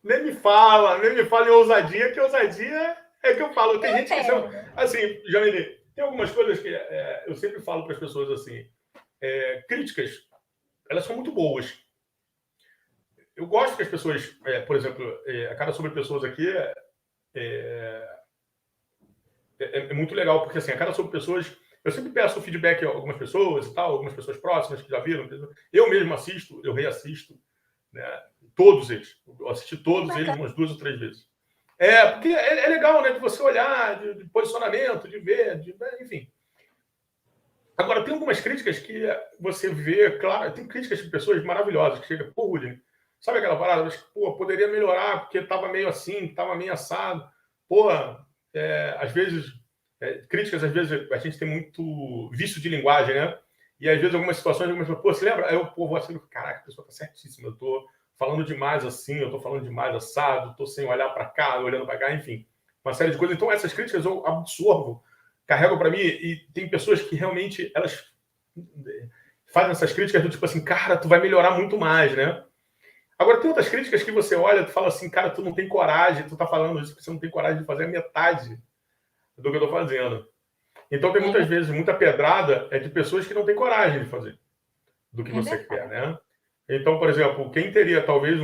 nem me fala em ousadia, que ousadia é que eu falo. Tem gente que chama. Assim, Jamile, tem algumas coisas que eu sempre falo para as pessoas assim. Críticas, elas são muito boas. Eu gosto que as pessoas, por exemplo, a Cara Sobre Pessoas aqui é muito legal, porque assim, a Cara Sobre Pessoas, eu sempre peço feedback a algumas pessoas e tal, algumas pessoas próximas que já viram. Eu mesmo assisto, eu reassisto, né? Todos eles. Eu assisti todos eles umas 2 ou 3 vezes. Porque é legal, né? De você olhar, de posicionamento, de ver, enfim. Agora, tem algumas críticas que você vê, claro, tem críticas de pessoas maravilhosas que chegam, pô, Rudine, sabe aquela parada? Acho que, pô, poderia melhorar porque estava meio assim, estava meio assado. Pô, às vezes, críticas, às vezes a gente tem muito vício de linguagem, né? E às vezes algumas situações, algumas pessoas, pô, você lembra? Aí eu, pô, vou assim, caraca, a pessoa tá certíssima, eu tô falando demais assim, eu tô falando demais assado, tô sem olhar para cá, olhando para cá, enfim, uma série de coisas. Então, essas críticas eu absorvo, carrego para mim, e tem pessoas que realmente elas fazem essas críticas do tipo assim, cara, tu vai melhorar muito mais, né? Agora, tem outras críticas que você olha e fala assim, cara, tu não tem coragem, tu tá falando isso porque você não tem coragem de fazer a metade do que eu tô fazendo. Então, tem muitas vezes, muita pedrada de pessoas que não têm coragem de fazer do que você quer, né? Então, por exemplo, quem teria talvez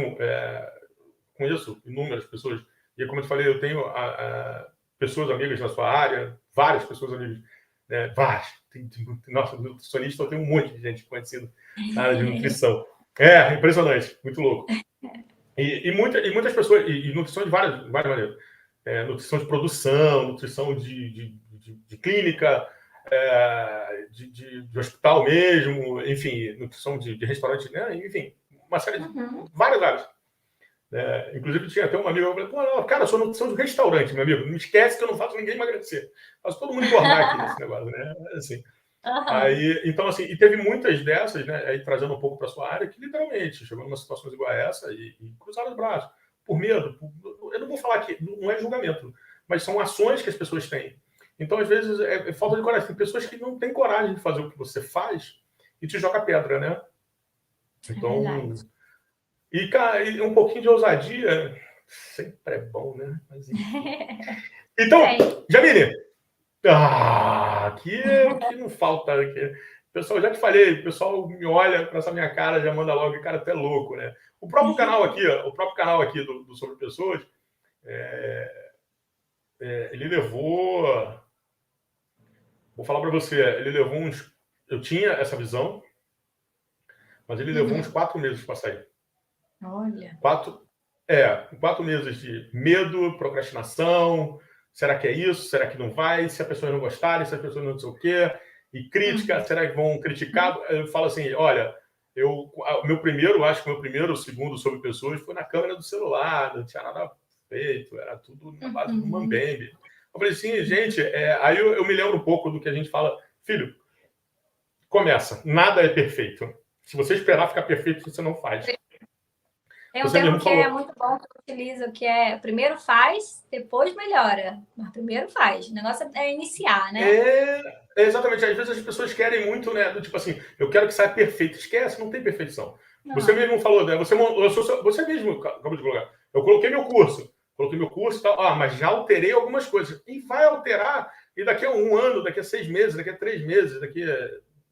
conheço inúmeras pessoas, e como eu te falei, eu tenho pessoas amigas na sua área, várias pessoas amigas, né? Várias. Nossa, nutricionista, eu tenho um monte de gente conhecida na área de nutrição. Impressionante, muito louco. E muitas pessoas, e nutrição de várias maneiras. Nutrição de produção, nutrição de clínica, de hospital mesmo, enfim, nutrição de restaurante, né? Enfim, uma série de várias áreas. Inclusive, tinha até um amigo, eu falei, pô, cara, eu sou nutrição de restaurante, meu amigo, não esquece que eu não faço ninguém emagrecer. Faço todo mundo engordar aqui nesse negócio, né? Assim. Aí, então, assim, e teve muitas dessas, né, aí trazendo um pouco para sua área, que literalmente chegou numa situação igual a essa e cruzaram os braços, por medo. Eu não vou falar que não é julgamento, mas são ações que as pessoas têm. Então, às vezes, é falta de coragem. Tem pessoas que não têm coragem de fazer o que você faz e te joga pedra, né? Então, e um pouquinho de ousadia sempre é bom, né? Mas, então, Jamile, que não falta aqui. Pessoal, já te falei, o pessoal me olha para essa minha cara, já manda logo, cara, até louco, né? O próprio canal aqui, do Sobre Pessoas, ele levou, vou falar para você, ele levou eu tinha essa visão, mas ele levou uns 4 meses para sair. Olha. 4 meses de medo, procrastinação, será que é isso? Será que não vai? Se as pessoas não gostarem, se as pessoas não sei o quê, e crítica, será que vão criticar? Eu falo assim, olha, acho que meu primeiro, o segundo Sobre Pessoas foi na câmera do celular, não tinha nada feito, era tudo na base do Mambembe. Eu falei assim, gente, aí eu me lembro um pouco do que a gente fala, filho, começa, nada é perfeito. Se você esperar ficar perfeito, você não faz. Tem um termo que é muito bom que eu utilizo, que é primeiro faz, depois melhora. Mas primeiro faz. O negócio é iniciar, né? Exatamente. Às vezes as pessoas querem muito, né? Do tipo assim, eu quero que saia perfeito. Esquece, não tem perfeição. Não. Você mesmo falou, né? Você mesmo acabou de colocar. Eu coloquei meu curso e tal. Mas já alterei algumas coisas. E vai alterar, e daqui a 1 ano, daqui a 6 meses, daqui a 3 meses,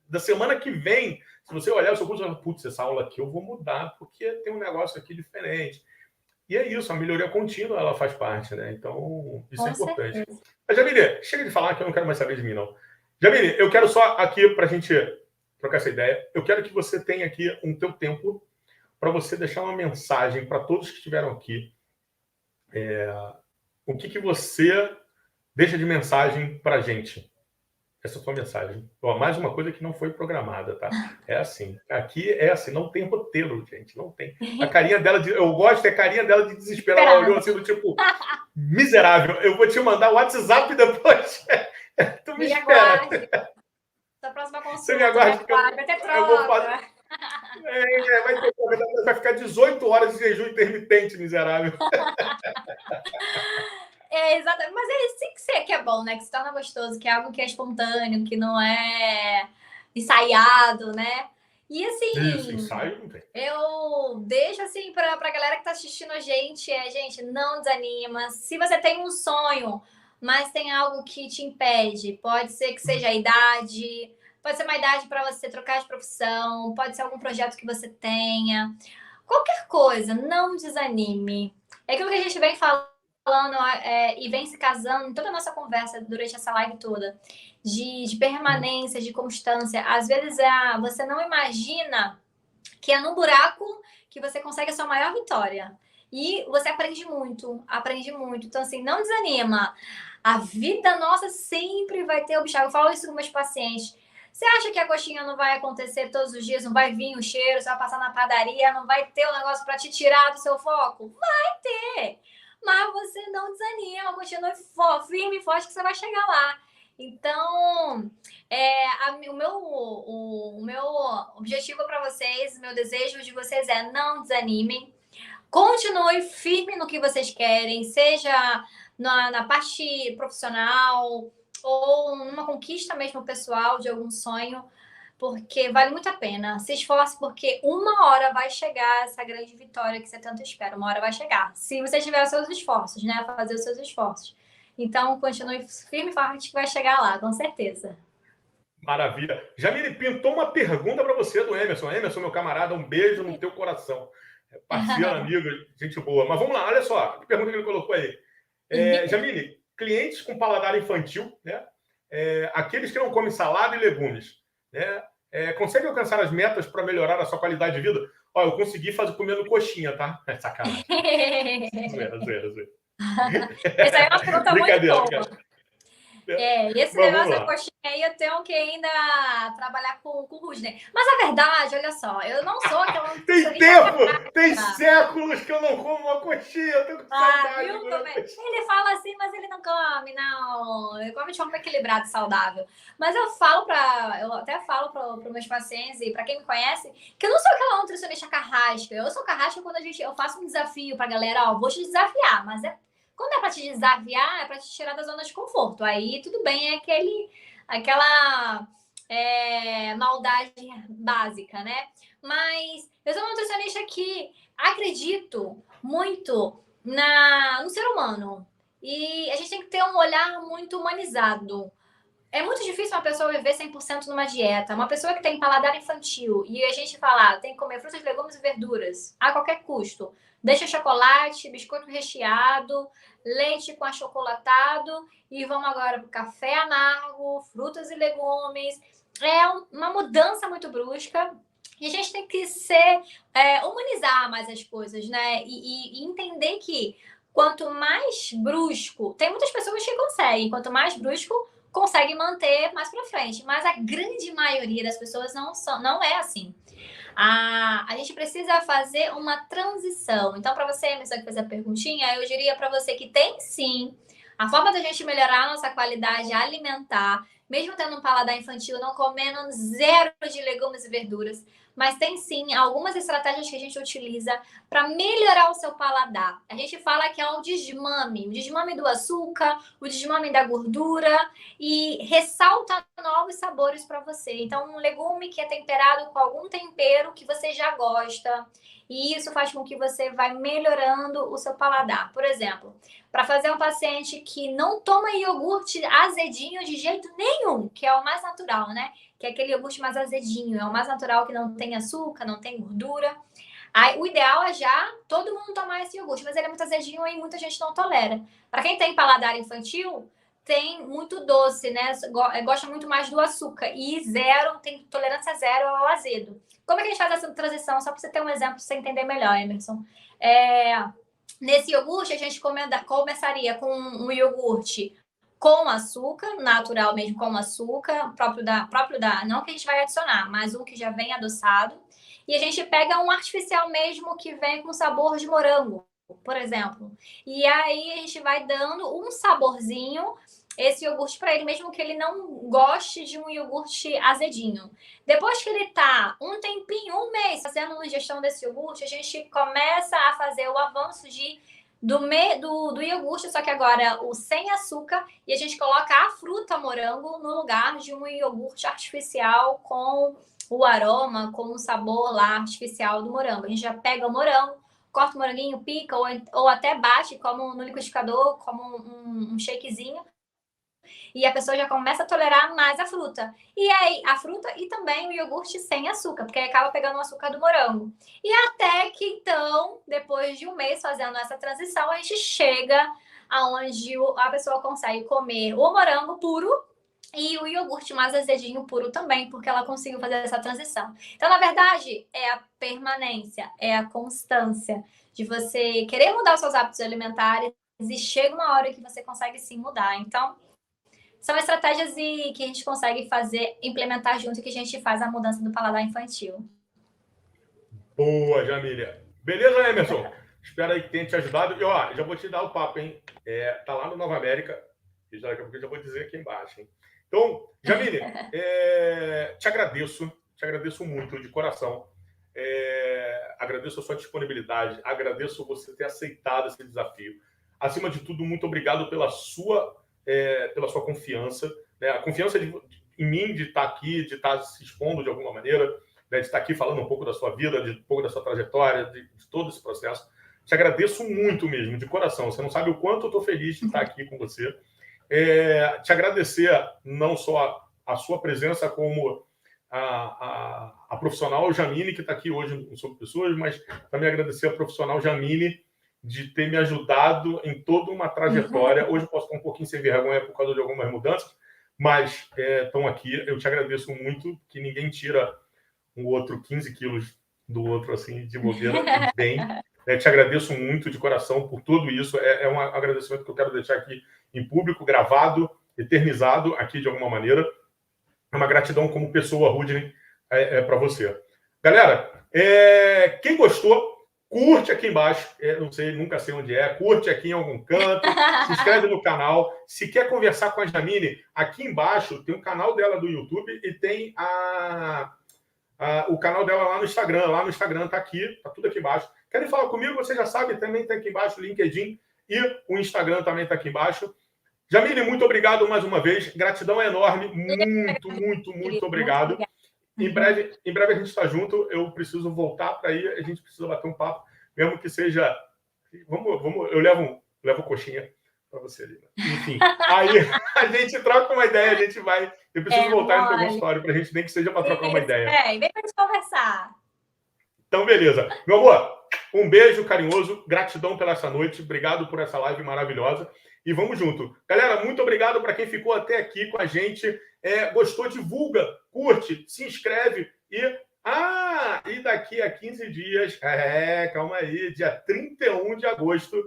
da semana que vem, se você olhar o seu curso, putz, essa aula aqui eu vou mudar, porque tem um negócio aqui diferente. E é isso, a melhoria contínua, ela faz parte, né? Então, isso é importante. Mas, Jamile, chega de falar que eu não quero mais saber de mim, não. Jamile, eu quero só aqui, para a gente trocar essa ideia, eu quero que você tenha aqui um teu tempo para você deixar uma mensagem para todos que estiveram aqui. O que você deixa de mensagem para a gente? Essa é a sua mensagem. Mais uma coisa que não foi programada, tá? É assim. Aqui é assim, não tem roteiro, gente. Não tem. A carinha dela, eu gosto, a carinha dela de desespero. Ela olhou assim, do tipo, miserável. Eu vou te mandar o WhatsApp depois. Tu me espera. Sua próxima consulta. Você me aguarde. Vai ter troca. Vai ficar 18 horas de jejum intermitente, miserável. Exatamente, mas é isso que é bom, né? Que se torna gostoso, que é algo que é espontâneo, que não é ensaiado, né? E assim, isso, ensaio não tem. Eu deixo assim pra galera que tá assistindo a gente, gente, não desanima. Se você tem um sonho, mas tem algo que te impede, pode ser que seja a idade, pode ser uma idade para você trocar de profissão, pode ser algum projeto que você tenha. Qualquer coisa, não desanime. É aquilo que a gente vem falando e vem se casando em toda a nossa conversa durante essa live toda, de permanência, de constância. Às vezes você não imagina que é no buraco que você consegue a sua maior vitória. E você aprende muito, aprende muito. Então, assim, não desanima. A vida nossa sempre vai ter obstáculo. Eu falo isso com meus pacientes. Você acha que a coxinha não vai acontecer todos os dias? Não vai vir o cheiro, você vai passar na padaria, não vai ter um negócio para te tirar do seu foco? Vai ter! Mas você não desanima, continue firme e forte que você vai chegar lá. Então, o meu objetivo para vocês, meu desejo de vocês é não desanimem. Continue firme no que vocês querem, seja na parte profissional ou numa conquista mesmo pessoal de algum sonho, porque vale muito a pena. Se esforce, porque uma hora vai chegar essa grande vitória que você tanto espera. Uma hora vai chegar. Se você tiver os seus esforços, né? Fazer os seus esforços. Então, continue firme e forte que vai chegar lá, com certeza. Maravilha. Jamile, pintou uma pergunta para você do Emerson. Emerson, meu camarada, um beijo no teu coração. Parceiro, amigo, gente boa. Mas vamos lá, olha só, que pergunta que ele colocou aí. Jamile, clientes com paladar infantil, né? Aqueles que não comem salada e legumes, né? Conseguem alcançar as metas para melhorar a sua qualidade de vida? Ó, eu consegui fazer comendo coxinha, tá? É sacanagem. Zoeira. Essa aí é uma pergunta muito boa. Brincadeira. Esse negócio da coxinha aí eu tenho que ainda trabalhar com o Rudney. Mas a verdade, olha só, eu não sou aquela... Tem séculos que eu não como uma coxinha, eu tô com saudade. Viu? Ele fala assim, mas ele não come, não. Ele come de forma equilibrada e saudável. Mas eu até falo para os meus pacientes e para quem me conhece, que eu não sou aquela nutricionista carrasca. Eu sou carrasca quando eu faço um desafio pra galera, ó, vou te desafiar, mas quando é para te desafiar, é para te tirar da zona de conforto. Aí tudo bem, aquela maldade básica, né? Mas eu sou uma nutricionista que acredito muito no ser humano. E a gente tem que ter um olhar muito humanizado. É muito difícil uma pessoa viver 100% numa dieta. Uma pessoa que tem paladar infantil e a gente falar, tem que comer frutas, legumes e verduras a qualquer custo. Deixa chocolate, biscoito recheado, leite com achocolatado e vamos agora para o café amargo, frutas e legumes. É uma mudança muito brusca e a gente tem que humanizar mais as coisas, né? E entender que quanto mais brusco, tem muitas pessoas que conseguem, quanto mais brusco, consegue manter mais para frente, mas a grande maioria das pessoas não é assim. A gente precisa fazer uma transição. Então, para você, Emerson, que fez a perguntinha, eu diria para você que tem sim a forma da gente melhorar a nossa qualidade alimentar, mesmo tendo um paladar infantil, não comendo zero de legumes e verduras, mas tem sim algumas estratégias que a gente utiliza para melhorar o seu paladar. A gente fala que é o desmame do açúcar, o desmame da gordura e ressalta novos sabores para você. Então, um legume que é temperado com algum tempero que você já gosta, e isso faz com que você vai melhorando o seu paladar. Por exemplo, para fazer um paciente que não toma iogurte azedinho de jeito nenhum, que é o mais natural, né? Que é aquele iogurte mais azedinho, é o mais natural, que não tem açúcar, não tem gordura. Aí, o ideal é já todo mundo tomar esse iogurte, mas ele é muito azedinho e muita gente não tolera. Para quem tem paladar infantil, tem muito doce, né? Gosta muito mais do açúcar. E tem tolerância zero ao azedo. Como é que a gente faz essa transição? Só para você ter um exemplo, para você entender melhor, Emerson. Nesse iogurte, a gente começaria com um iogurte com açúcar, natural mesmo, com açúcar, próprio da... Não que a gente vai adicionar, mas um que já vem adoçado. E a gente pega um artificial mesmo que vem com sabor de morango, por exemplo. E aí a gente vai dando um saborzinho, esse iogurte para ele, mesmo que ele não goste de um iogurte azedinho. Depois que ele tá um tempinho, um mês, fazendo uma ingestão desse iogurte, a gente começa a fazer o avanço do iogurte, só que agora o sem açúcar, e a gente coloca a fruta morango no lugar de um iogurte artificial com o aroma, com o sabor lá artificial do morango. A gente já pega o morango, corta o moranguinho, pica ou até bate como no liquidificador, como um shakezinho, e a pessoa já começa a tolerar mais a fruta. E aí, a fruta e também o iogurte sem açúcar, porque aí acaba pegando o açúcar do morango. E até que, então, depois de um mês fazendo essa transição, a gente chega aonde a pessoa consegue comer o morango puro E o iogurte mais azedinho puro também, porque ela conseguiu fazer essa transição. Então, na verdade, é a permanência, é a constância de você querer mudar os seus hábitos alimentares e chega uma hora que você consegue sim mudar. Então, são estratégias que a gente consegue fazer, implementar junto, que a gente faz a mudança do paladar infantil. Boa, Jamília. Beleza, Emerson? Espero aí que tenha te ajudado. E, ó, já vou te dar o papo, hein? Tá lá no Nova América. E daqui a pouco eu já vou dizer aqui embaixo, hein? Então, Jamília, te agradeço muito, de coração. Agradeço a sua disponibilidade, agradeço você ter aceitado esse desafio. Acima de tudo, muito obrigado pela sua confiança, né? A confiança em mim de estar aqui, de estar se expondo de alguma maneira, né? De estar aqui falando um pouco da sua vida, de um pouco da sua trajetória, de todo esse processo. Te agradeço muito mesmo, de coração. Você não sabe o quanto eu estou feliz de estar aqui com você. Te agradecer não só a sua presença como a profissional Jamine, que está aqui hoje no Sobre Pessoas, mas também agradecer a profissional Jamine de ter me ajudado em toda uma trajetória. Hoje eu posso estar um pouquinho sem vergonha por causa de algumas mudanças, mas estão aqui. Eu te agradeço muito, que ninguém tira um outro 15 quilos do outro assim de bobeira bem. Te agradeço muito de coração por tudo isso. É um agradecimento que eu quero deixar aqui em público, gravado, eternizado aqui de alguma maneira. É uma gratidão como pessoa, Rudney, para você. Galera, quem gostou, curte aqui embaixo. Não sei, nunca sei onde é. Curte aqui em algum canto. Se inscreve no canal. Se quer conversar com a Jamine, aqui embaixo tem um canal dela do YouTube e tem o canal dela lá no Instagram. Lá no Instagram tá aqui, tá tudo aqui embaixo. Querem falar comigo? Você já sabe, também tem aqui embaixo o LinkedIn e o Instagram também tá aqui embaixo. Jamile, muito obrigado mais uma vez. Gratidão enorme. Muito obrigado. Em breve a gente está junto. Eu preciso voltar para aí. A gente precisa bater um papo, mesmo que seja. Vamos. Eu levo coxinha para você ali. Enfim, aí a gente troca uma ideia. A gente vai. Eu preciso voltar no consultório para a gente, nem que seja para trocar uma ideia. Vem para a gente conversar. Então, beleza. Meu amor, um beijo carinhoso. Gratidão pela essa noite. Obrigado por essa live maravilhosa. E vamos junto. Galera, muito obrigado para quem ficou até aqui com a gente. Gostou? Divulga, curte, se inscreve. E daqui a 15 dias, calma aí, dia 31 de agosto,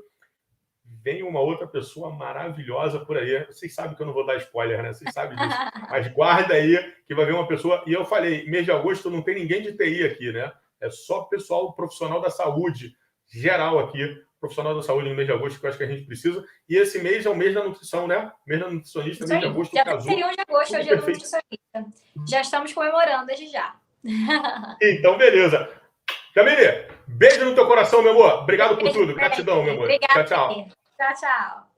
vem uma outra pessoa maravilhosa por aí. Vocês sabem que eu não vou dar spoiler, né? Vocês sabem disso. Mas guarda aí que vai vir uma pessoa. E eu falei, mês de agosto não tem ninguém de TI aqui, né? É só pessoal profissional da saúde geral aqui. Profissional da saúde no mês de agosto, que eu acho que a gente precisa. E esse mês é o mês da nutrição, né? Mês da nutricionista, mês de agosto. Dia 31 de agosto é o dia do nutricionista. Já estamos comemorando desde já. Então, beleza. Jamile, beijo no teu coração, meu amor. Obrigado por tudo. Gratidão, meu amor. Obrigada. Tchau, tchau. Tchau, tchau.